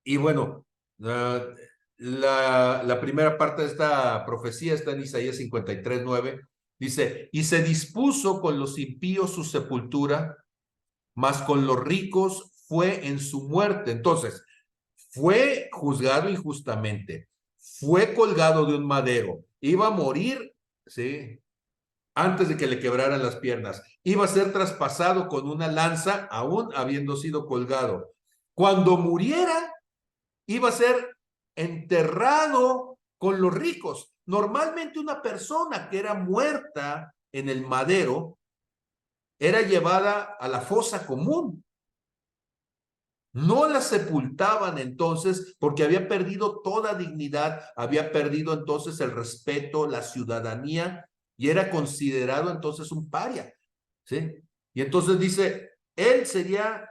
Y bueno, la primera parte de esta profecía está en Isaías 53:9. Dice, y se dispuso con los impíos su sepultura, mas con los ricos fue en su muerte. Entonces, fue juzgado injustamente, fue colgado de un madero, iba a morir, ¿sí?, antes de que le quebraran las piernas, iba a ser traspasado con una lanza, aún habiendo sido colgado. Cuando muriera, iba a ser enterrado con los ricos. Normalmente una persona que era muerta en el madero era llevada a la fosa común. No la sepultaban entonces porque había perdido toda dignidad, había perdido entonces el respeto, la ciudadanía, y era considerado entonces un paria, ¿sí? Y entonces dice, él sería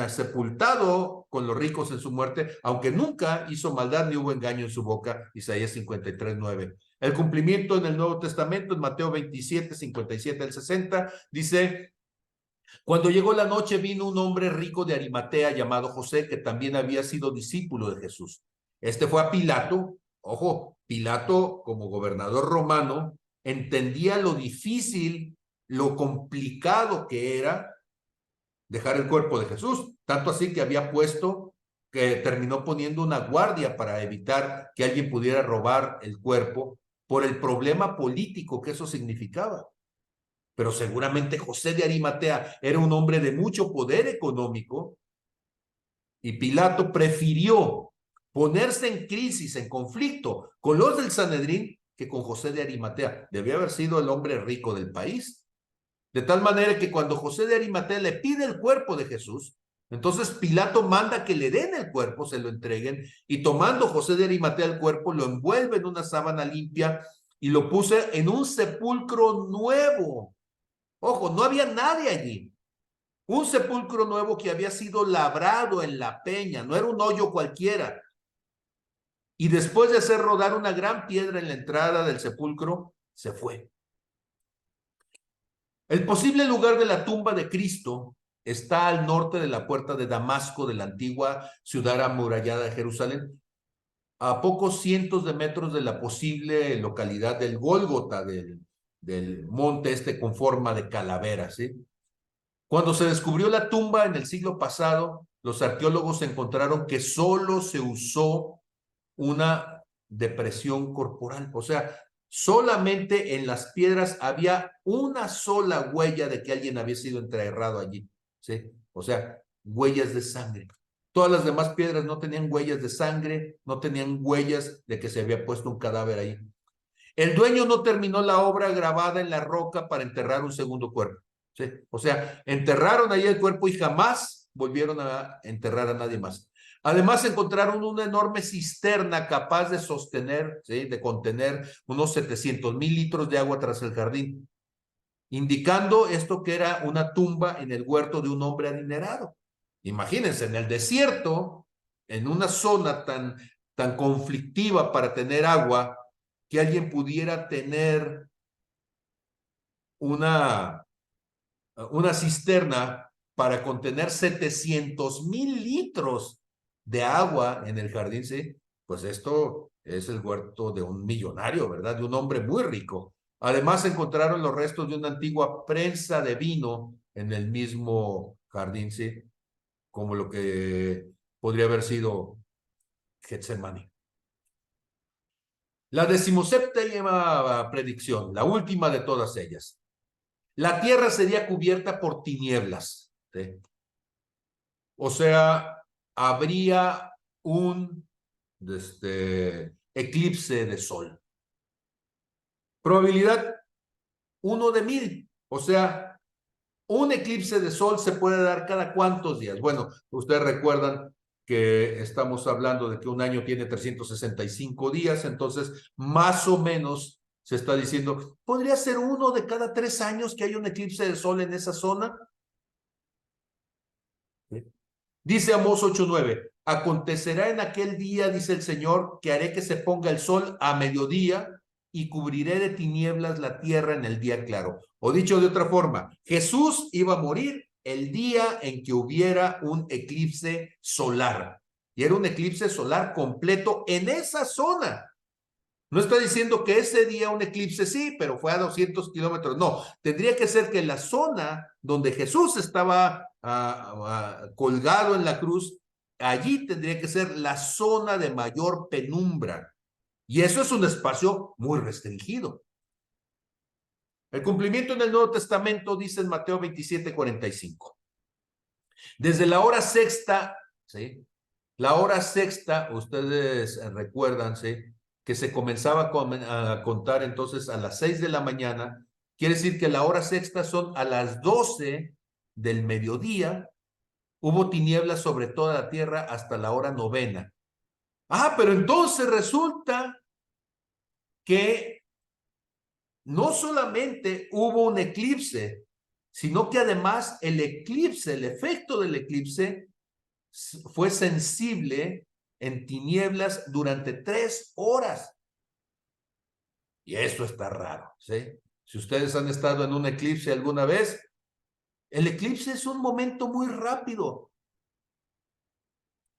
sepultado con los ricos en su muerte, aunque nunca hizo maldad ni hubo engaño en su boca. Isaías 53:9. El cumplimiento en el Nuevo Testamento, en Mateo 27, 57 al 60, dice, cuando llegó la noche vino un hombre rico de Arimatea llamado José, que también había sido discípulo de Jesús. Este fue a Pilato. Ojo, Pilato, como gobernador romano, entendía lo difícil, lo complicado que era dejar el cuerpo de Jesús, tanto así que había puesto, que terminó poniendo una guardia para evitar que alguien pudiera robar el cuerpo, por el problema político que eso significaba. Pero seguramente José de Arimatea era un hombre de mucho poder económico y Pilato prefirió ponerse en crisis, en conflicto con los del Sanedrín que con José de Arimatea. Debía haber sido el hombre rico del país. De tal manera que cuando José de Arimatea le pide el cuerpo de Jesús, entonces Pilato manda que le den el cuerpo, se lo entreguen, y tomando José de Arimatea el cuerpo, lo envuelve en una sábana limpia y lo puse en un sepulcro nuevo. Ojo, no había nadie allí. Un sepulcro nuevo que había sido labrado en la peña, no era un hoyo cualquiera. Y después de hacer rodar una gran piedra en la entrada del sepulcro, se fue. El posible lugar de la tumba de Cristo está al norte de la puerta de Damasco, de la antigua ciudad amurallada de Jerusalén, a pocos cientos de metros de la posible localidad del Gólgota, del monte este con forma de calavera, ¿sí? Cuando se descubrió la tumba en el siglo pasado, los arqueólogos encontraron que solo se usó una depresión corporal, o sea, solamente en las piedras había una sola huella de que alguien había sido enterrado allí, ¿sí? O sea, huellas de sangre. Todas las demás piedras no tenían huellas de sangre, no tenían huellas de que se había puesto un cadáver ahí. El dueño no terminó la obra grabada en la roca para enterrar un segundo cuerpo, ¿sí? O sea, enterraron ahí el cuerpo y jamás volvieron a enterrar a nadie más. Además, encontraron una enorme cisterna capaz de sostener, ¿sí?, de contener unos 700,000 litros de agua tras el jardín, indicando esto que era una tumba en el huerto de un hombre adinerado. Imagínense, en el desierto, en una zona tan conflictiva para tener agua, que alguien pudiera tener una cisterna para contener 700,000 litros de agua en el jardín, ¿sí? Pues esto es el huerto de un millonario, ¿verdad? De un hombre muy rico. Además, encontraron los restos de una antigua prensa de vino en el mismo jardín, ¿sí? Como lo que podría haber sido Getsemaní. La 17ª predicción, la última de todas ellas. La tierra sería cubierta por tinieblas, ¿sí? O sea, habría un eclipse de sol. Probabilidad 1 de 1000. O sea, un eclipse de sol se puede dar cada cuántos días. Bueno, ustedes recuerdan que estamos hablando de que un año tiene 365 días, entonces más o menos se está diciendo, ¿podría ser uno de cada 3 años que haya un eclipse de sol en esa zona? ¿Sí? Dice Amós 8:9, acontecerá en aquel día, dice el Señor, que haré que se ponga el sol a mediodía y cubriré de tinieblas la tierra en el día claro. O dicho de otra forma, Jesús iba a morir el día en que hubiera un eclipse solar. Y era un eclipse solar completo en esa zona. No está diciendo que ese día un eclipse sí, pero fue a 200 kilómetros. No, tendría que ser que la zona donde Jesús estaba colgado en la cruz, allí tendría que ser la zona de mayor penumbra. Y eso es un espacio muy restringido. El cumplimiento en el Nuevo Testamento dice en Mateo 27:45. Desde la hora sexta, ¿sí? La hora sexta, ustedes recuerdan, ¿sí?, que se comenzaba a contar entonces a las 6 de la mañana. Quiere decir que la hora sexta son a las 12 del mediodía. Hubo tinieblas sobre toda la tierra hasta la hora novena. Pero entonces resulta que no solamente hubo un eclipse, sino que además el eclipse, el efecto del eclipse fue sensible en tinieblas durante 3 horas. Y esto está raro, ¿sí? Si ustedes han estado en un eclipse alguna vez, el eclipse es un momento muy rápido.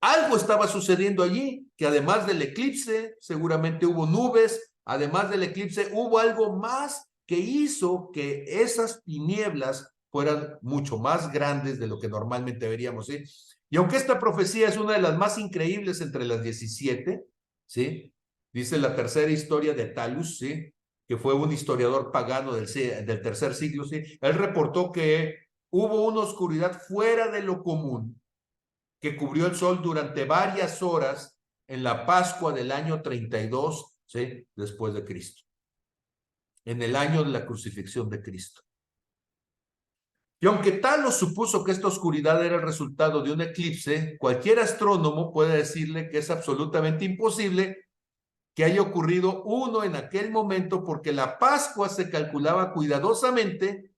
Algo estaba sucediendo allí, que además del eclipse, seguramente hubo nubes, además del eclipse, hubo algo más que hizo que esas tinieblas fueran mucho más grandes de lo que normalmente veríamos, ¿sí? Y aunque esta profecía es una de las más increíbles entre las 17, ¿sí?, Dice la tercera historia de Talus, ¿sí? Que fue un historiador pagano del tercer siglo, ¿sí? Él reportó que hubo una oscuridad fuera de lo común que cubrió el sol durante varias horas en la Pascua del año 32, ¿sí? Después de Cristo, en el año de la crucifixión de Cristo. Y aunque Talos supuso que esta oscuridad era el resultado de un eclipse, cualquier astrónomo puede decirle que es absolutamente imposible que haya ocurrido uno en aquel momento, porque la Pascua se calculaba cuidadosamente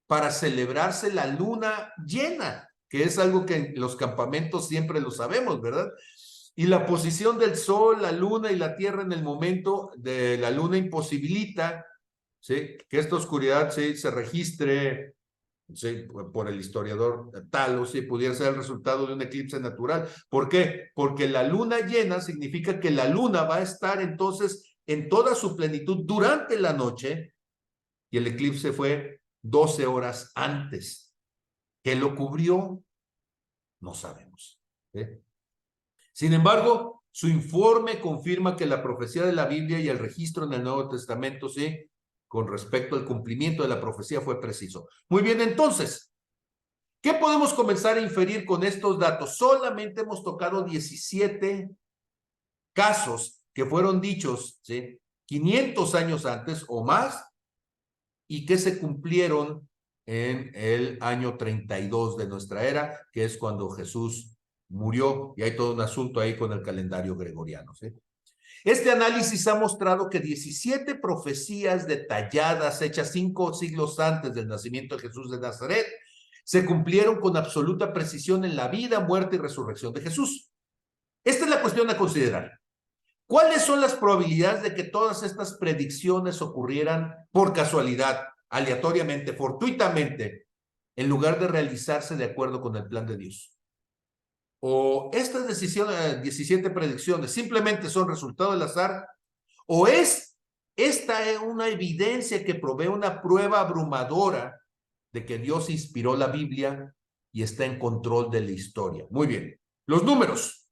para celebrarse la luna llena, que es algo que en los campamentos siempre lo sabemos, ¿verdad? Y la posición del sol, la luna y la tierra en el momento de la luna imposibilita, ¿sí? Que esta oscuridad, ¿sí? Se registre, ¿sí? Por el historiador Talos, si pudiera ser el resultado de un eclipse natural. ¿Por qué? Porque la luna llena significa que la luna va a estar entonces en toda su plenitud durante la noche, y el eclipse fue 12 horas antes. ¿Qué lo cubrió? No sabemos. Sin embargo, su informe confirma que la profecía de la Biblia y el registro en el Nuevo Testamento, sí, con respecto al cumplimiento de la profecía, fue preciso. Muy bien, entonces, ¿qué podemos comenzar a inferir con estos datos? Solamente hemos tocado 17 casos que fueron dichos, ¿sí? 500 años antes o más, y que se cumplieron en el año 32 de nuestra era, que es cuando Jesús murió, y hay todo un asunto ahí con el calendario gregoriano, ¿sí? Este análisis ha mostrado que 17 profecías detalladas, hechas 5 siglos antes del nacimiento de Jesús de Nazaret, se cumplieron con absoluta precisión en la vida, muerte y resurrección de Jesús. Esta es la cuestión a considerar. ¿Cuáles son las probabilidades de que todas estas predicciones ocurrieran por casualidad, aleatoriamente, fortuitamente, en lugar de realizarse de acuerdo con el plan de Dios? ¿O estas 17 predicciones simplemente son resultado del azar? ¿O es esta una evidencia que provee una prueba abrumadora de que Dios inspiró la Biblia y está en control de la historia? Muy bien, los números.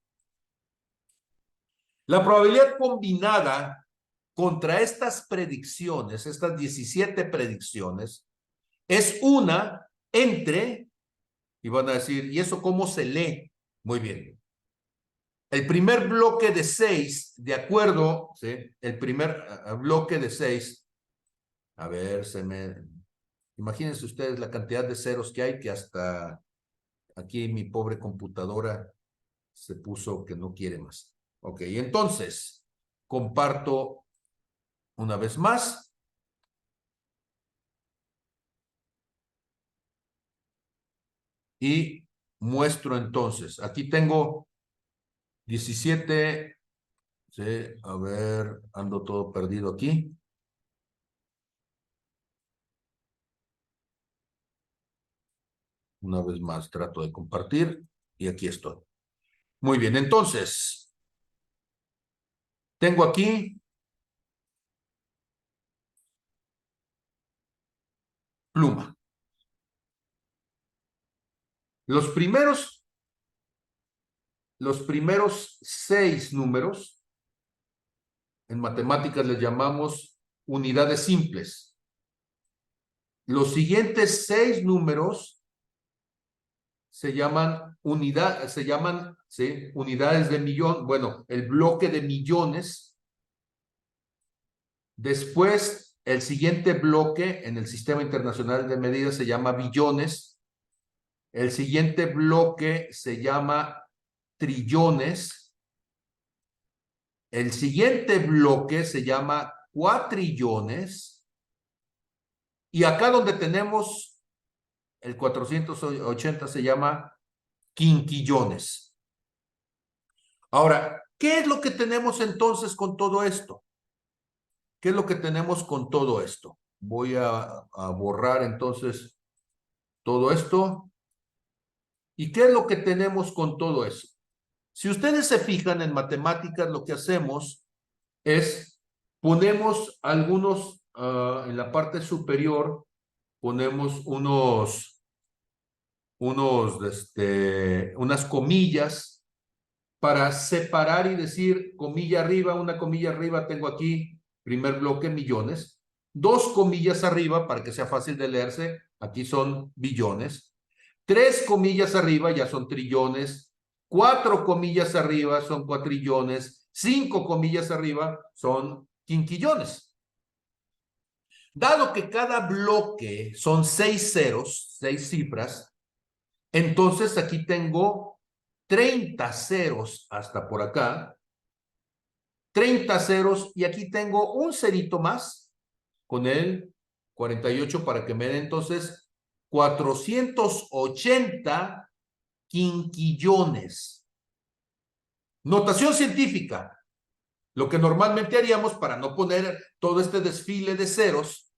La probabilidad combinada contra estas predicciones, estas 17 predicciones, es una entre, y van a decir, ¿y eso cómo se lee? Muy bien. El primer bloque de 6, de acuerdo, ¿sí? El primer bloque de 6, a ver, imagínense ustedes la cantidad de ceros que hay, que hasta aquí mi pobre computadora se puso que no quiere más. Ok, entonces, comparto una vez más. Y muestro entonces. Aquí tengo 17. Sí, a ver, ando todo perdido aquí. Una vez más trato de compartir y aquí estoy. Muy bien, entonces, tengo aquí pluma. Los primeros 6 números, en matemáticas les llamamos unidades simples. Los siguientes 6 números se llaman ¿sí? Unidades de millón, bueno, el bloque de millones. Después, el siguiente bloque en el Sistema Internacional de Medidas se llama billones. El siguiente bloque se llama trillones. El siguiente bloque se llama cuatrillones. Y acá donde tenemos el 480 se llama quinquillones. Ahora, ¿qué es lo que tenemos entonces con todo esto? ¿Qué es lo que tenemos con todo esto? Voy a borrar entonces todo esto. ¿Y qué es lo que tenemos con todo eso? Si ustedes se fijan en matemáticas, lo que hacemos es ponemos algunos, en la parte superior, ponemos unas comillas para separar y decir comilla arriba, una comilla arriba, tengo aquí, primer bloque, millones. 2 comillas arriba, para que sea fácil de leerse, aquí son billones. 3 comillas arriba, ya son trillones. 4 comillas arriba son cuatrillones. 5 comillas arriba son quinquillones. Dado que cada bloque son 6 ceros, 6 cifras, entonces aquí tengo 30 ceros hasta por acá, 30 ceros, y aquí tengo un cerito más con el 48 para que me dé entonces 480 quinquillones. Notación científica. Lo que normalmente haríamos para no poner todo este desfile de ceros,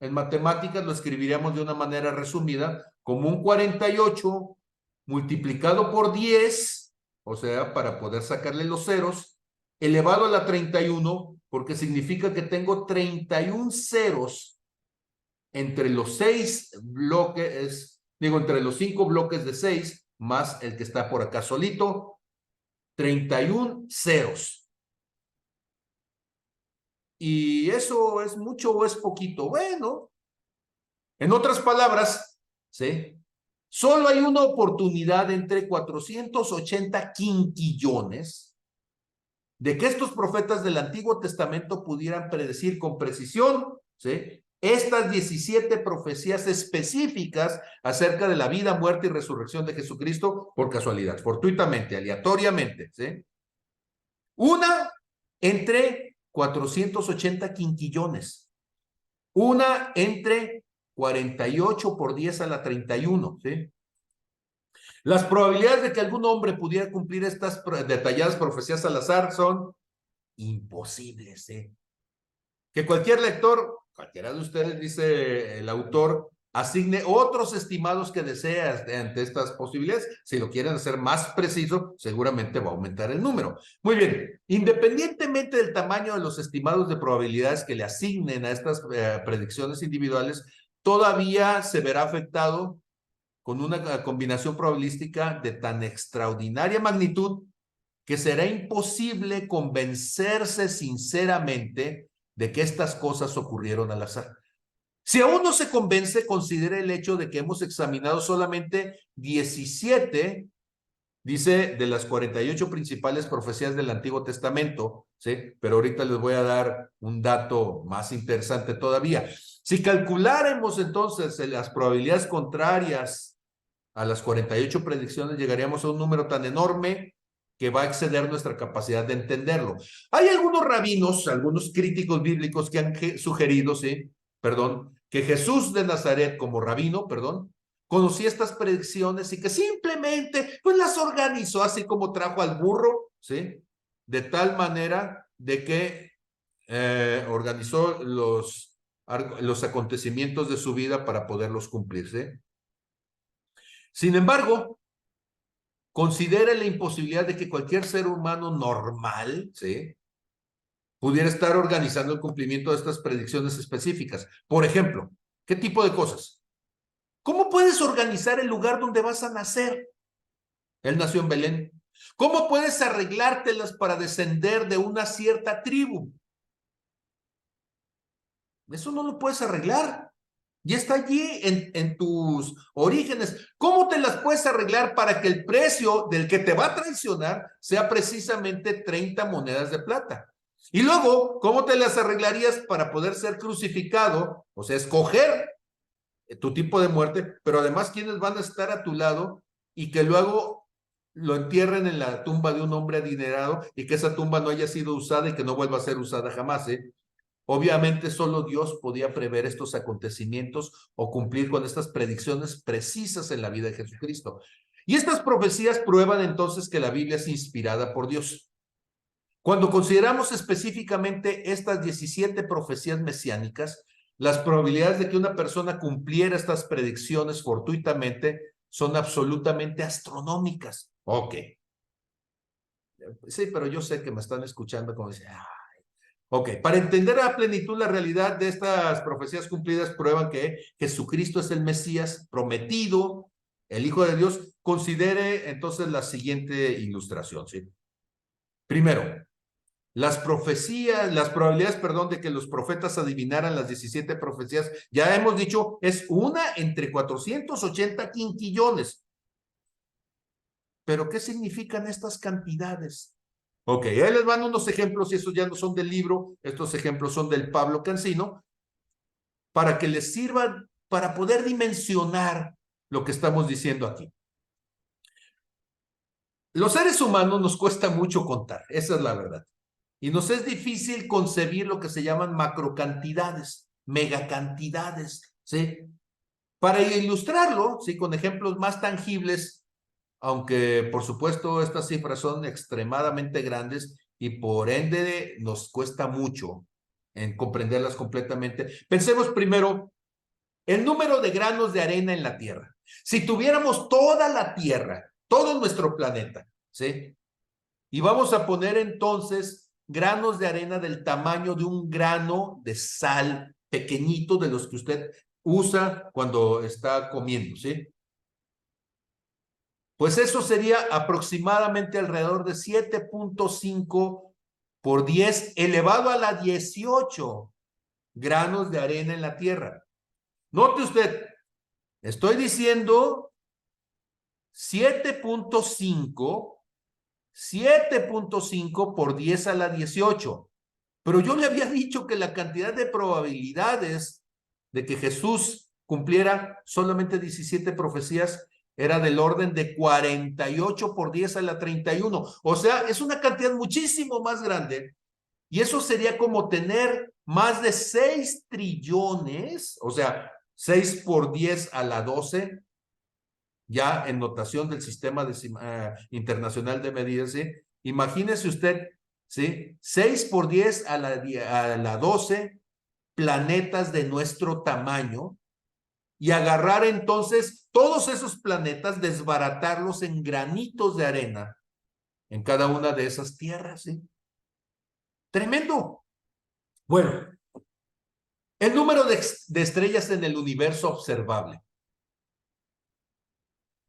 en matemáticas lo escribiríamos de una manera resumida como un 48 multiplicado por 10, o sea, para poder sacarle los ceros, elevado a la 31, porque significa que tengo 31 ceros entre los 6 bloques, digo, entre los 5 bloques de 6, más el que está por acá solito, 31 ceros. ¿Y eso es mucho o es poquito? Bueno, en otras palabras, ¿sí? Solo hay una oportunidad entre 480 quinquillones de que estos profetas del Antiguo Testamento pudieran predecir con precisión, ¿sí?, estas 17 profecías específicas acerca de la vida, muerte y resurrección de Jesucristo por casualidad, fortuitamente, aleatoriamente, ¿sí? Una entre 480 quinquillones, una entre 48 por 10 a la 31, ¿sí? Las probabilidades de que algún hombre pudiera cumplir estas detalladas profecías al azar son imposibles, ¿eh? Que cualquier lector, cualquiera de ustedes, dice el autor, asigne otros estimados que desea ante estas posibilidades. Si lo quieren hacer más preciso, seguramente va a aumentar el número. Muy bien, independientemente del tamaño de los estimados de probabilidades que le asignen a estas predicciones individuales, todavía se verá afectado con una combinación probabilística de tan extraordinaria magnitud que será imposible convencerse sinceramente de que estas cosas ocurrieron al azar. Si aún no se convence, considere el hecho de que hemos examinado solamente 17, dice, de las 48 principales profecías del Antiguo Testamento, ¿sí? Pero ahorita les voy a dar un dato más interesante todavía. Si calculáramos entonces las probabilidades contrarias a las 48 predicciones, llegaríamos a un número tan enorme que va a exceder nuestra capacidad de entenderlo. Hay algunos rabinos, algunos críticos bíblicos que han sugerido, sí, perdón, que Jesús de Nazaret como rabino, perdón, conocía estas predicciones y que simplemente pues las organizó así como trajo al burro, ¿sí? De tal manera de que organizó los acontecimientos de su vida para poderlos cumplir, ¿sí? Sin embargo, considere la imposibilidad de que cualquier ser humano normal, ¿sí?, pudiera estar organizando el cumplimiento de estas predicciones específicas. Por ejemplo, ¿qué tipo de cosas? ¿Cómo puedes organizar el lugar donde vas a nacer? Él nació en Belén. ¿Cómo puedes arreglártelas para descender de una cierta tribu? Eso no lo puedes arreglar. Ya está allí en tus orígenes. ¿Cómo te las puedes arreglar para que el precio del que te va a traicionar sea precisamente 30 monedas de plata? Y luego, ¿cómo te las arreglarías para poder ser crucificado? O sea, escoger tu tipo de muerte, pero además quiénes van a estar a tu lado y que luego lo entierren en la tumba de un hombre adinerado y que esa tumba no haya sido usada y que no vuelva a ser usada jamás, ¿eh? Obviamente solo Dios podía prever estos acontecimientos o cumplir con estas predicciones precisas en la vida de Jesucristo. Y estas profecías prueban entonces que la Biblia es inspirada por Dios. Cuando consideramos específicamente estas 17 profecías mesiánicas, las probabilidades de que una persona cumpliera estas predicciones fortuitamente son absolutamente astronómicas. Ok. Sí, pero yo sé que me están escuchando como dicen, ok, para entender a plenitud la realidad de estas profecías cumplidas, prueban que Jesucristo es el Mesías prometido, el Hijo de Dios. Considere entonces la siguiente ilustración, ¿sí? Primero, las probabilidades, perdón, de que los profetas adivinaran las 17 profecías, ya hemos dicho, es una entre 480 quinquillones. ¿Pero qué significan estas cantidades? Ok, ahí les van unos ejemplos y esos ya no son del libro, estos ejemplos son del Pablo Cancino, para que les sirvan para poder dimensionar lo que estamos diciendo aquí. Los seres humanos nos cuesta mucho contar, esa es la verdad. Y nos es difícil concebir lo que se llaman macrocantidades, megacantidades, ¿sí? Para ilustrarlo, ¿sí? Con ejemplos más tangibles, aunque por supuesto estas cifras son extremadamente grandes y por ende nos cuesta mucho en comprenderlas completamente. Pensemos primero el número de granos de arena en la Tierra. Si tuviéramos toda la Tierra, todo nuestro planeta, ¿sí? Y vamos a poner entonces granos de arena del tamaño de un grano de sal pequeñito de los que usted usa cuando está comiendo, ¿sí? Pues eso sería aproximadamente alrededor de 7.5 por 10 elevado a la 18 granos de arena en la Tierra. Note usted, estoy diciendo 7.5 por 10 a la 18. Pero yo le había dicho que la cantidad de probabilidades de que Jesús cumpliera solamente 17 profecías era del orden de 48 por 10 a la 31. O sea, es una cantidad muchísimo más grande. Y eso sería como tener más de 6 trillones, o sea, 6 por 10 a la 12, ya en notación del sistema internacional de medidas, ¿sí? Imagínese usted, ¿sí? 6 por 10 a la 12 planetas de nuestro tamaño y agarrar entonces todos esos planetas, desbaratarlos en granitos de arena en cada una de esas tierras, ¿sí? Tremendo. Bueno, el número de estrellas en el universo observable.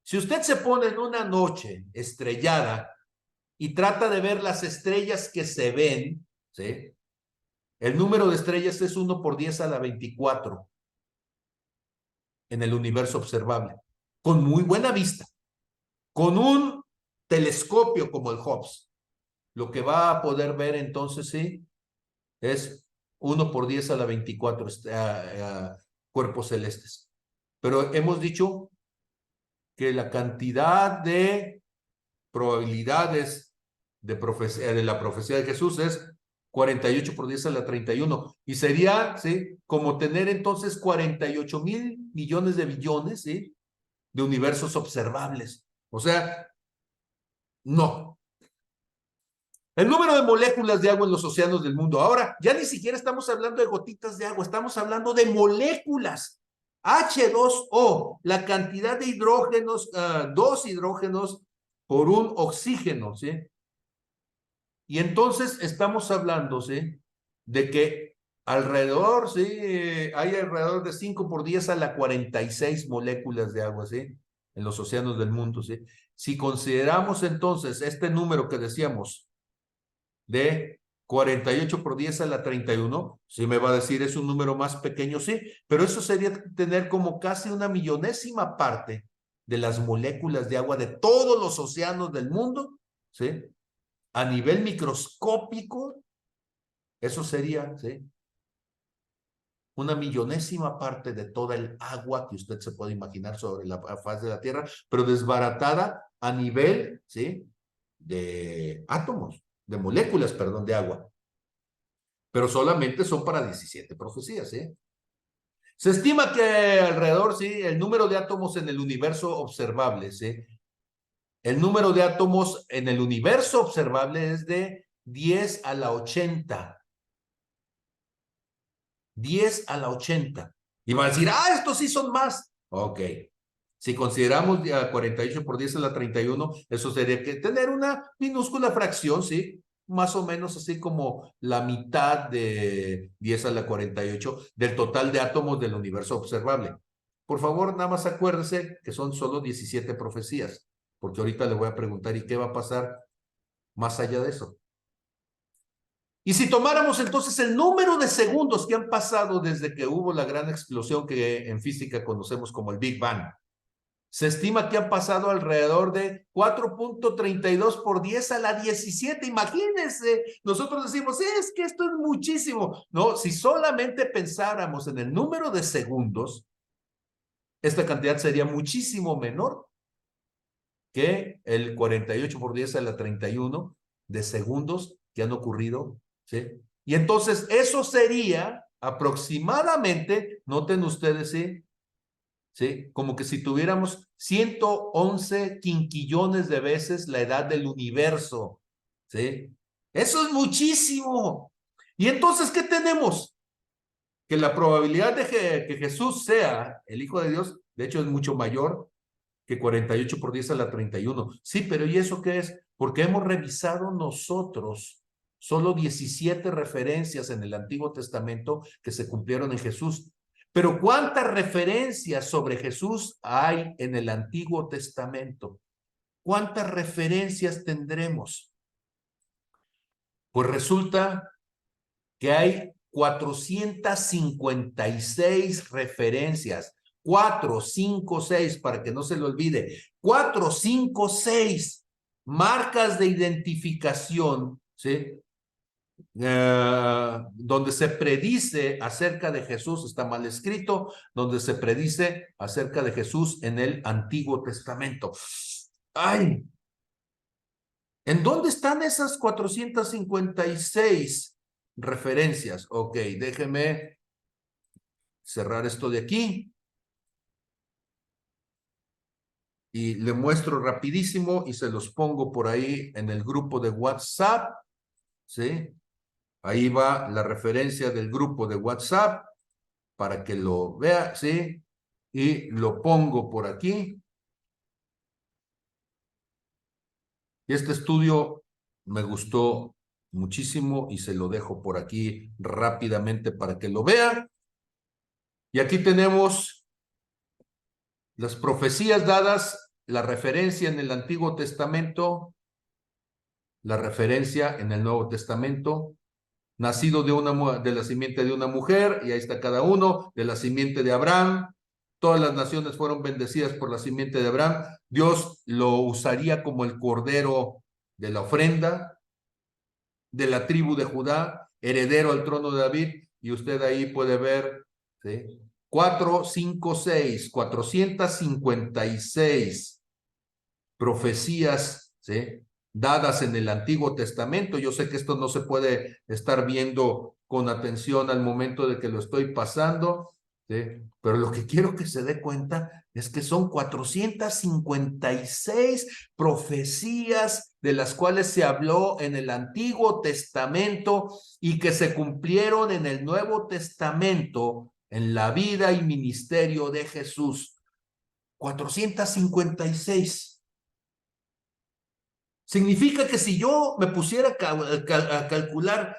Si usted se pone en una noche estrellada y trata de ver las estrellas que se ven, ¿sí? El número de estrellas es 1 por 10 a la 24 en el universo observable, con muy buena vista, con un telescopio como el Hubble. Lo que va a poder ver entonces, sí, es 1 por 10 a la 24 cuerpos celestes. Pero hemos dicho que la cantidad de probabilidades de la profecía de Jesús es 48 por 10 a la 31. Y sería, ¿sí? Como tener entonces 48,000 millones de billones, ¿sí? De universos observables. O sea, no. El número de moléculas de agua en los océanos del mundo. Ahora, ya ni siquiera estamos hablando de gotitas de agua, estamos hablando de moléculas. H2O, la cantidad de hidrógenos, 2 hidrógenos por un oxígeno, ¿sí? Y entonces estamos hablando, ¿sí? De que alrededor, ¿sí? Hay alrededor de 5 por 10 a la 46 moléculas de agua, ¿sí? En los océanos del mundo, ¿sí? Si consideramos entonces este número que decíamos de 48 por 10 a la 31, sí me va a decir es un número más pequeño, sí, pero eso sería tener como casi una millonésima parte de las moléculas de agua de todos los océanos del mundo, ¿sí? A nivel microscópico, eso sería, ¿sí? Una millonésima parte de toda el agua que usted se puede imaginar sobre la faz de la Tierra, pero desbaratada a nivel, ¿sí? De átomos, de moléculas, perdón, de agua. Pero solamente son para 17 profecías, ¿sí? Se estima que alrededor, ¿sí? El número de átomos en el universo observable, ¿sí? El número de átomos en el universo observable es de 10 a la 80. 10 a la 80. Y van a decir, estos sí son más. Ok. Si consideramos 48 por 10 a la 31, eso sería que tener una minúscula fracción, ¿sí? Más o menos así como la mitad de 10 a la 48 del total de átomos del universo observable. Por favor, nada más acuérdese que son solo 17 profecías, porque ahorita le voy a preguntar, ¿y qué va a pasar más allá de eso? Y si tomáramos entonces el número de segundos que han pasado desde que hubo la gran explosión que en física conocemos como el Big Bang, se estima que han pasado alrededor de 4.32 por 10 a la 17. Imagínense, nosotros decimos, es que esto es muchísimo. No, si solamente pensáramos en el número de segundos, esta cantidad sería muchísimo menor que el 48 por 10 a la 31 de segundos que han ocurrido, ¿sí? Y entonces eso sería aproximadamente, noten ustedes, ¿sí? ¿Sí? Como que si tuviéramos 111 quinquillones de veces la edad del universo, ¿sí? Eso es muchísimo. Y entonces, ¿qué tenemos? Que la probabilidad de que Jesús sea el Hijo de Dios, de hecho, es mucho mayor que 48 por 10 a la 31. Sí, pero ¿y eso qué es? Porque hemos revisado nosotros solo 17 referencias en el Antiguo Testamento que se cumplieron en Jesús. Pero ¿cuántas referencias sobre Jesús hay en el Antiguo Testamento? ¿Cuántas referencias tendremos? Pues resulta que hay 456 referencias. 4, 5, 6, para que no se le olvide. 4, 5, 6 marcas de identificación, ¿sí? Donde se predice acerca de Jesús, está mal escrito, donde se predice acerca de Jesús en el Antiguo Testamento. ¡Ay! ¿En dónde están esas 456 referencias? Ok, déjeme cerrar esto de aquí y le muestro rapidísimo y se los pongo por ahí en el grupo de WhatsApp, ¿sí? Ahí va la referencia del grupo de WhatsApp para que lo vea, ¿sí? Y lo pongo por aquí. Y este estudio me gustó muchísimo y se lo dejo por aquí rápidamente para que lo vea. Y aquí tenemos las profecías dadas, la referencia en el Antiguo Testamento, la referencia en el Nuevo Testamento, nacido de la simiente de una mujer, y ahí está cada uno, de la simiente de Abraham. Todas las naciones fueron bendecidas por la simiente de Abraham. Dios lo usaría como el cordero de la ofrenda, de la tribu de Judá, heredero al trono de David, y usted ahí puede ver, ¿sí? 4, 5, 6, 456 profecías, ¿sí? Dadas en el Antiguo Testamento. Yo sé que esto no se puede estar viendo con atención al momento de que lo estoy pasando, ¿sí? Pero lo que quiero que se dé cuenta es que son 456 profecías de las cuales se habló en el Antiguo Testamento y que se cumplieron en el Nuevo Testamento en la vida y ministerio de Jesús. 456. Significa que si yo me pusiera a calcular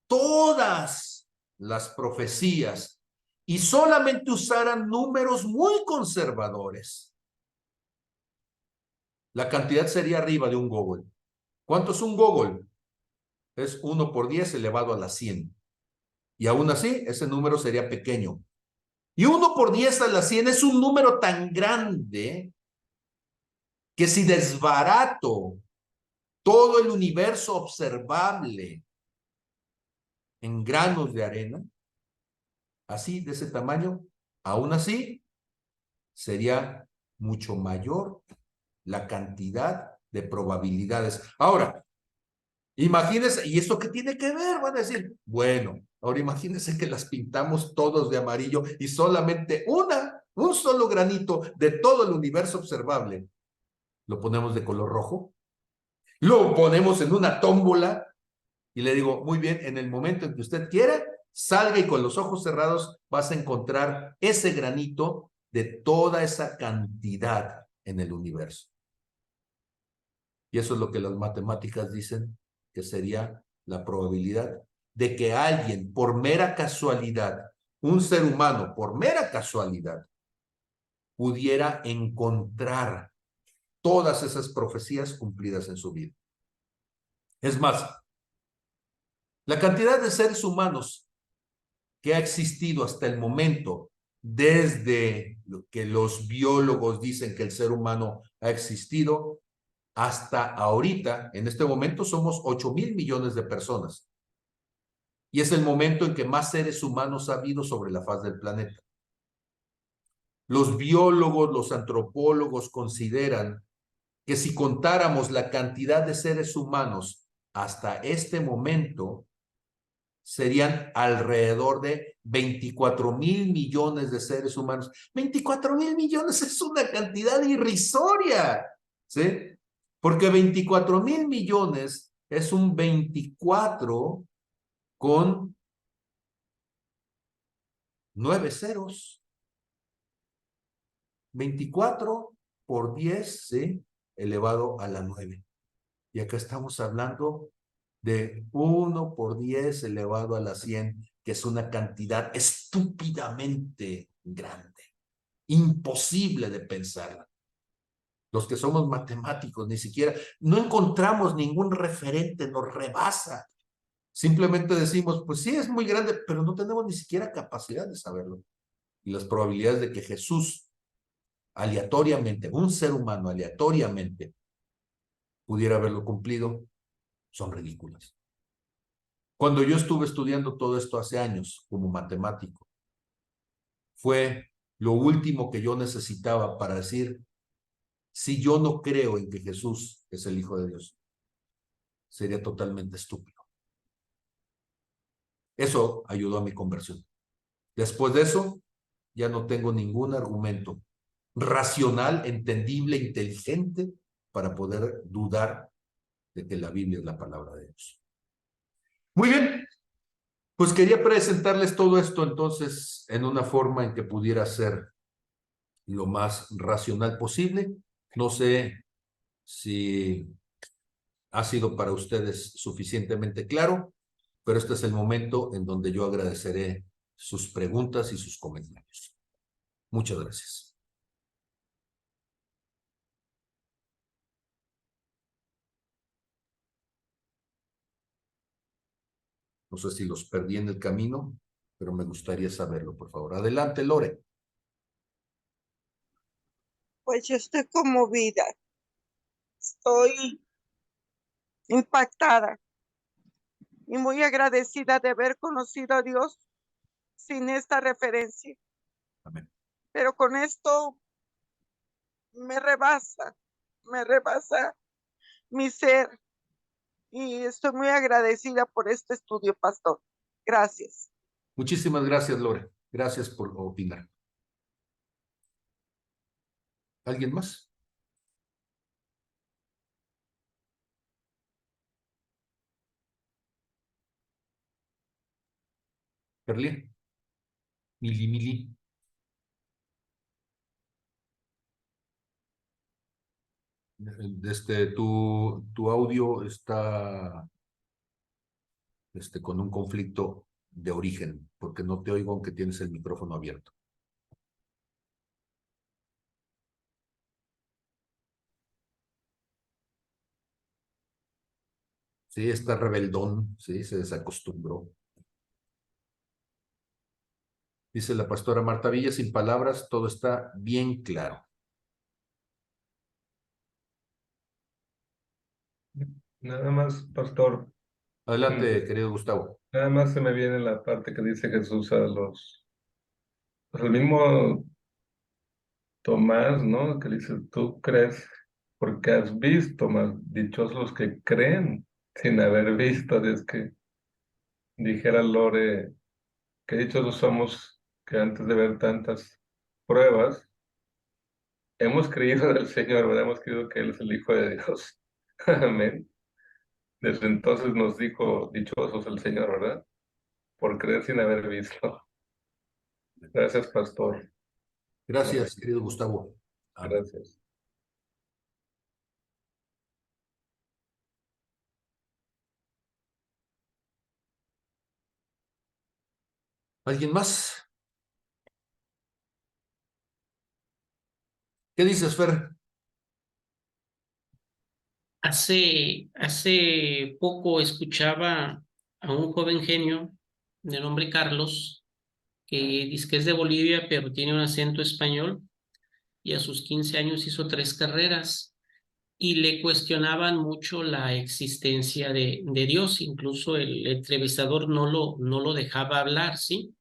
todas las profecías y solamente usaran números muy conservadores, la cantidad sería arriba de un Gogol. ¿Cuánto es un Gogol? Es 1 por 10 elevado a la 100. Y aún así, ese número sería pequeño. Y 1 por 10 a la 100 es un número tan grande que si desbarato todo el universo observable en granos de arena, así, de ese tamaño, aún así, sería mucho mayor la cantidad de probabilidades. Ahora, imagínense, ¿y esto qué tiene que ver? Van a decir, bueno, ahora imagínense que las pintamos todos de amarillo y solamente un solo granito de todo el universo observable, lo ponemos de color rojo, lo ponemos en una tómbola y le digo, muy bien, en el momento en que usted quiera, salga y con los ojos cerrados vas a encontrar ese granito de toda esa cantidad en el universo. Y eso es lo que las matemáticas dicen que sería la probabilidad de que alguien, por mera casualidad, un ser humano, por mera casualidad, pudiera encontrar todas esas profecías cumplidas en su vida. Es más, La cantidad de seres humanos que ha existido hasta el momento, desde lo que los biólogos dicen que el ser humano ha existido, hasta ahorita, en este momento, somos 8,000 millones de personas. Y es el momento en que más seres humanos ha habido sobre la faz del planeta. Los biólogos, los antropólogos consideran que si contáramos la cantidad de seres humanos hasta este momento, serían alrededor de 24,000 millones de seres humanos. 24,000 millones es una cantidad irrisoria, ¿sí? Porque 24,000 millones es un 24 con 9 ceros. 24 por 10, ¿sí? Elevado a la 9. Y acá estamos hablando de 1 por 10 elevado a la 100, que es una cantidad estúpidamente grande, imposible de pensar. Los que somos matemáticos ni siquiera, no encontramos ningún referente, nos rebasa. Simplemente decimos, pues sí, es muy grande, pero no tenemos ni siquiera capacidad de saberlo. Y las probabilidades de que Jesús aleatoriamente, un ser humano aleatoriamente, pudiera haberlo cumplido, son ridículas. Cuando yo estuve estudiando todo esto hace años como matemático, fue lo último que yo necesitaba para decir, si yo no creo en que Jesús es el Hijo de Dios, sería totalmente estúpido. Eso ayudó a mi conversión. Después de eso, ya no tengo ningún argumento racional, entendible, inteligente para poder dudar de que la Biblia es la palabra de Dios. Muy bien, pues quería presentarles todo esto entonces en una forma en que pudiera ser lo más racional posible. No sé si ha sido para ustedes suficientemente claro, pero este es el momento en donde yo agradeceré sus preguntas y sus comentarios. Muchas gracias. No sé si los perdí en el camino, pero me gustaría saberlo, por favor. Adelante, Lore. Pues yo estoy conmovida, estoy impactada y muy agradecida de haber conocido a Dios sin esta referencia. Amén. Pero con esto me rebasa mi ser y estoy muy agradecida por este estudio, pastor. Gracias. Muchísimas gracias, Lore. Gracias por opinar. ¿Alguien más? Perlín. Mili, mili. Tu audio está con un conflicto de origen, porque no te oigo aunque tienes el micrófono abierto. Sí, está rebeldón, sí, se desacostumbró. Dice la pastora Marta Villa, sin palabras, todo está bien claro. Nada más, pastor, Adelante, querido Gustavo. nada más se me viene la parte que dice Jesús a pues el mismo Tomás, ¿no? Que dice, tú crees porque has visto, más dichosos los que creen sin haber visto. Es que dijera Lore, que dichosos somos que antes de ver tantas pruebas, hemos creído en el Señor, ¿verdad? Hemos creído que Él es el Hijo de Dios. Amén. Desde entonces nos dijo, dichosos el Señor, ¿verdad? Por creer sin haber visto. Gracias, pastor. Gracias, querido Gustavo. Amén. Gracias. ¿Alguien más? ¿Qué dices, Fer? Hace poco escuchaba a un joven genio de nombre Carlos, que dice que es de Bolivia, pero tiene un acento español, y a sus 15 años hizo 3 carreras y le cuestionaban mucho la existencia de Dios. Incluso el entrevistador no lo dejaba hablar, ¿sí?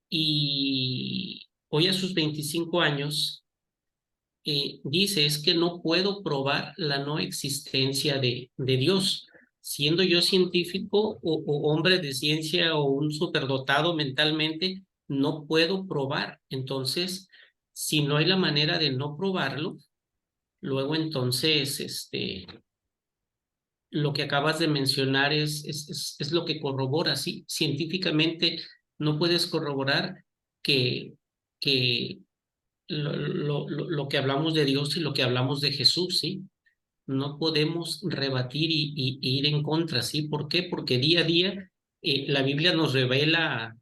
Y hoy a sus 25 años dice, es que no puedo probar la no existencia de Dios. Siendo yo científico o hombre de ciencia o un superdotado mentalmente, no puedo probar. Entonces, si no hay la manera de no probarlo, luego entonces, lo que acabas de mencionar es lo que corrobora, ¿sí? Científicamente no puedes corroborar que, que lo que hablamos de Dios y lo que hablamos de Jesús, ¿sí? No podemos rebatir y ir en contra, ¿sí? ¿Por qué? Porque día a día la Biblia nos revela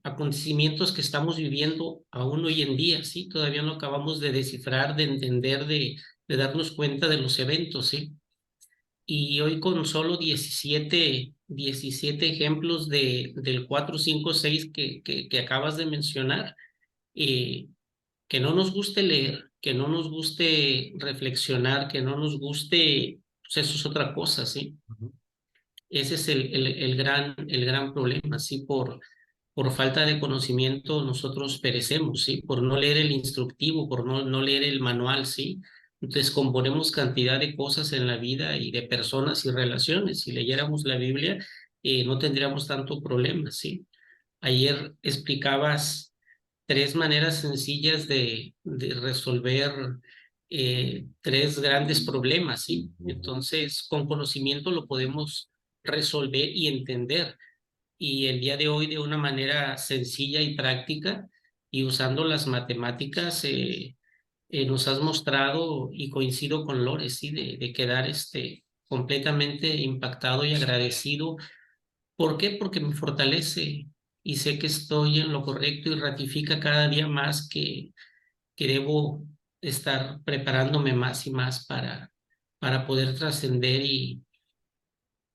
acontecimientos que estamos viviendo aún hoy en día, ¿sí? Todavía no acabamos de descifrar, de entender, de darnos cuenta de los eventos, ¿sí? Y hoy con solo 17 ejemplos del 4, 5, 6 que acabas de mencionar, eh, que no nos guste leer, que no nos guste reflexionar, que no nos guste, pues eso es otra cosa, ¿sí? Ese es el gran problema, ¿sí? Por falta de conocimiento nosotros perecemos, ¿sí? Por no leer el instructivo, por no leer el manual, ¿sí? Descomponemos cantidad de cosas en la vida y de personas y relaciones. Si leyéramos la Biblia, no tendríamos tanto problema, ¿sí? Ayer explicabas 3 maneras sencillas de resolver 3 grandes problemas, ¿sí? Entonces, con conocimiento lo podemos resolver y entender. Y el día de hoy, de una manera sencilla y práctica, y usando las matemáticas, nos has mostrado, y coincido con Lore, ¿sí? De quedar completamente impactado y agradecido. ¿Por qué? Porque me fortalece y sé que estoy en lo correcto y ratifica cada día más que debo estar preparándome más y más para poder trascender y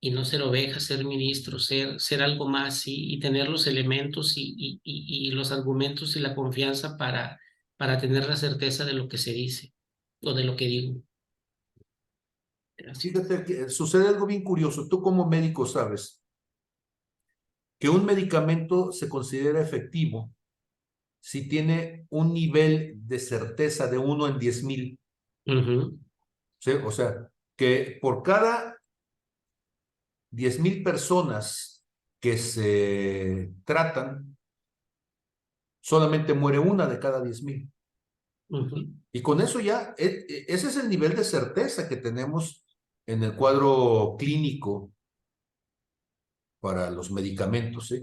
no ser oveja, ser ministro, ser algo más y tener los elementos y los argumentos y la confianza para tener la certeza de lo que se dice o de lo que digo. Gracias. Fíjate que sucede algo bien curioso. Tú como médico sabes que un medicamento se considera efectivo si tiene un nivel de certeza de 1 en 10,000. Ujú, ¿Sí? O sea, que por cada 10,000 personas que se tratan, solamente muere una de cada 10,000. ujú. Y con eso ya, ese es el nivel de certeza que tenemos en el cuadro clínico para los medicamentos, ¿sí?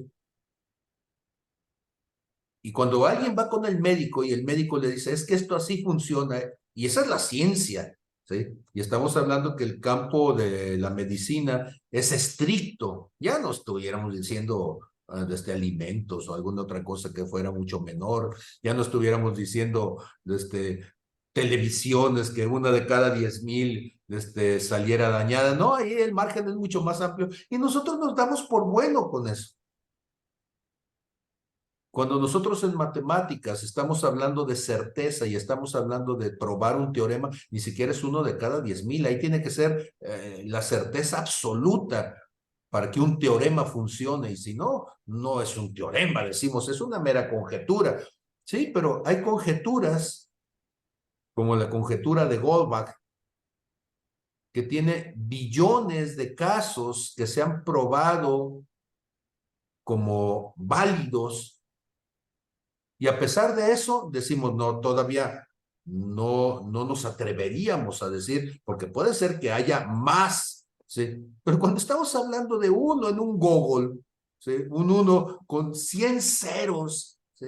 Y cuando alguien va con el médico y el médico le dice, es que esto así funciona, y esa es la ciencia, ¿sí? Y estamos hablando que el campo de la medicina es estricto, ya no estuviéramos diciendo desde alimentos o alguna otra cosa que fuera mucho menor, ya no estuviéramos diciendo desde televisiones que una de cada 10,000 saliera dañada, no, ahí el margen es mucho más amplio y nosotros nos damos por bueno con eso. Cuando nosotros en matemáticas estamos hablando de certeza y estamos hablando de probar un teorema, ni siquiera es uno de cada 10,000. Ahí tiene que ser la certeza absoluta para que un teorema funcione. Y si no, no es un teorema, decimos, es una mera conjetura. Sí, pero hay conjeturas, como la conjetura de Goldbach, que tiene billones de casos que se han probado como válidos. Y a pesar de eso, decimos, no, todavía no nos atreveríamos a decir, porque puede ser que haya más, ¿sí? Pero cuando estamos hablando de uno en un Google, ¿sí? Un uno con 100 ceros, ¿sí?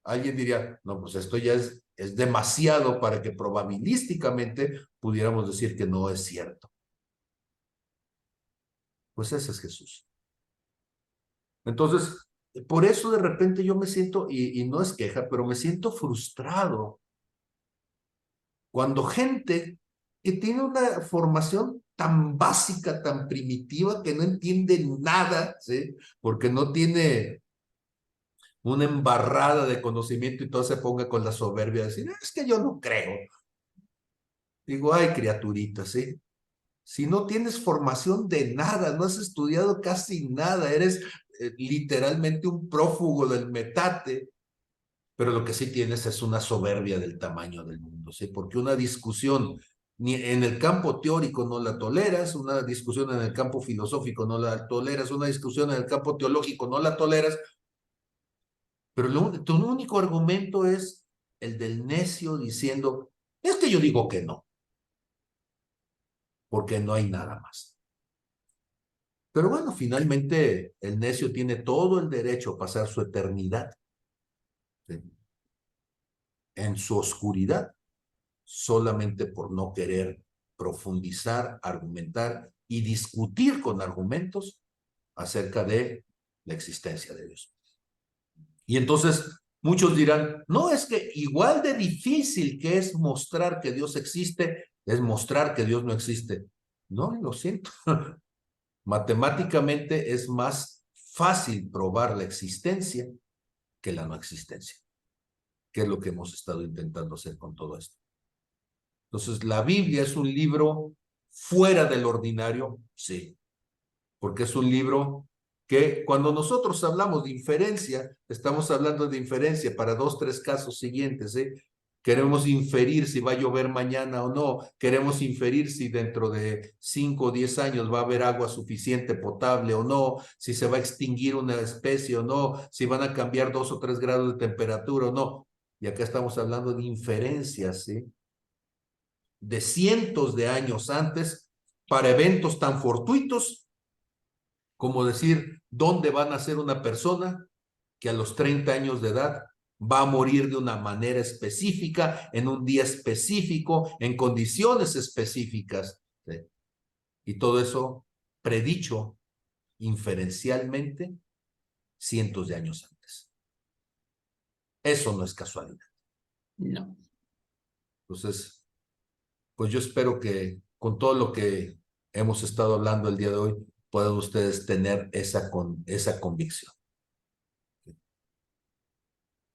Alguien diría, no, pues esto ya es demasiado para que probabilísticamente pudiéramos decir que no es cierto. Pues ese es Jesús. Entonces, por eso de repente yo me siento, y no es queja, pero me siento frustrado cuando gente que tiene una formación tan básica, tan primitiva, que no entiende nada, ¿sí? Porque no tiene una embarrada de conocimiento y todo se ponga con la soberbia de decir, es que yo no creo. Digo, ay, criaturita, ¿sí? Si no tienes formación de nada, no has estudiado casi nada, eres literalmente un prófugo del metate, pero lo que sí tienes es una soberbia del tamaño del mundo, ¿sí? Porque una discusión ni en el campo teórico no la toleras, una discusión en el campo filosófico no la toleras, una discusión en el campo teológico no la toleras, pero tu único argumento es el del necio diciendo, es que yo digo que no, porque no hay nada más. Pero bueno, finalmente el necio tiene todo el derecho a pasar su eternidad, ¿sí?, en su oscuridad, solamente por no querer profundizar, argumentar y discutir con argumentos acerca de la existencia de Dios. Y entonces muchos dirán, no, es que igual de difícil que es mostrar que Dios existe, es mostrar que Dios no existe. No, lo siento. Matemáticamente es más fácil probar la existencia que la no existencia, que es lo que hemos estado intentando hacer con todo esto. Entonces, ¿la Biblia es un libro fuera del ordinario? Sí, porque es un libro que cuando nosotros hablamos de inferencia, estamos hablando de inferencia para 2, 3 casos siguientes, ¿eh? Queremos inferir si va a llover mañana o no, queremos inferir si dentro de 5 o 10 años va a haber agua suficiente potable o no, si se va a extinguir una especie o no, si van a cambiar 2 o 3 grados de temperatura o no. Y acá estamos hablando de inferencias, ¿sí?, de cientos de años antes para eventos tan fortuitos como decir dónde va a nacer una persona que a los 30 años de edad va a morir de una manera específica, en un día específico, en condiciones específicas, ¿sí? Y todo eso predicho inferencialmente cientos de años antes. Eso no es casualidad. No. Entonces, pues yo espero que con todo lo que hemos estado hablando el día de hoy, puedan ustedes tener esa convicción.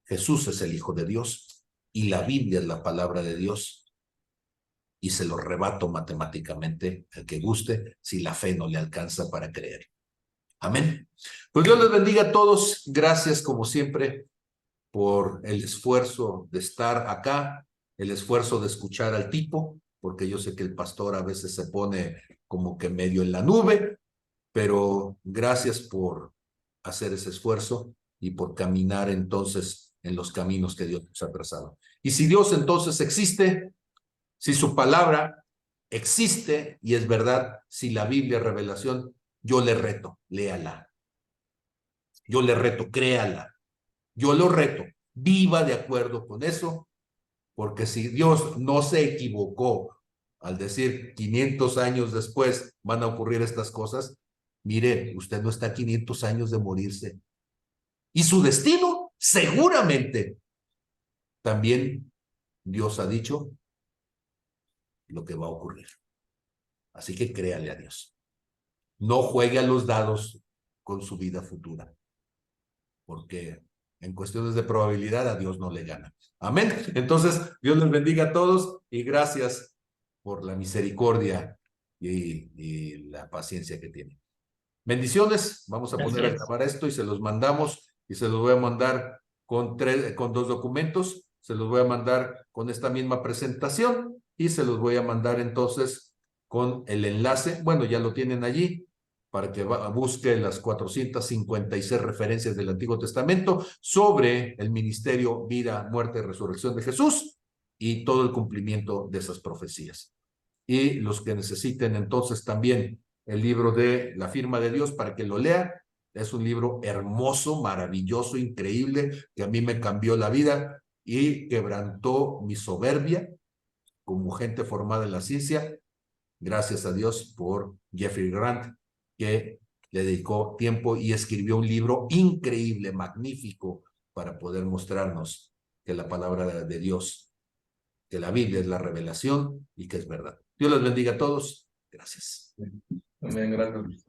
Jesús es el Hijo de Dios y la Biblia es la palabra de Dios, y se lo rebato matemáticamente al que guste si la fe no le alcanza para creer. Amén. Pues Dios les bendiga a todos. Gracias como siempre por el esfuerzo de estar acá, el esfuerzo de escuchar al tipo, porque yo sé que el pastor a veces se pone como que medio en la nube, pero gracias por hacer ese esfuerzo y por caminar entonces en los caminos que Dios nos ha trazado. Y si Dios entonces existe, si su palabra existe y es verdad, si la Biblia es revelación, yo le reto, léala. Yo le reto, créala. Yo lo reto, viva de acuerdo con eso, porque si Dios no se equivocó al decir 500 años después van a ocurrir estas cosas, mire, usted no está a 500 años de morirse. Y su destino, seguramente, también Dios ha dicho lo que va a ocurrir. Así que créale a Dios. No juegue a los dados con su vida futura, porque en cuestiones de probabilidad a Dios no le gana. Amén. Entonces, Dios les bendiga a todos y gracias por la misericordia y la paciencia que tienen. Bendiciones. Vamos a poner a grabar esto y se los mandamos y se los voy a mandar con 2 documentos. Se los voy a mandar con esta misma presentación y se los voy a mandar entonces con el enlace. Bueno, ya lo tienen allí para que busque las 456 referencias del Antiguo Testamento sobre el ministerio, vida, muerte y resurrección de Jesús y todo el cumplimiento de esas profecías. Y los que necesiten entonces también el libro de La firma de Dios para que lo lea, es un libro hermoso, maravilloso, increíble, que a mí me cambió la vida y quebrantó mi soberbia como gente formada en la ciencia. Gracias a Dios por Jeffrey Grant, que le dedicó tiempo y escribió un libro increíble, magnífico, para poder mostrarnos que la palabra de Dios, que la Biblia es la revelación y que es verdad. Dios les bendiga a todos. Gracias. Amén, gracias.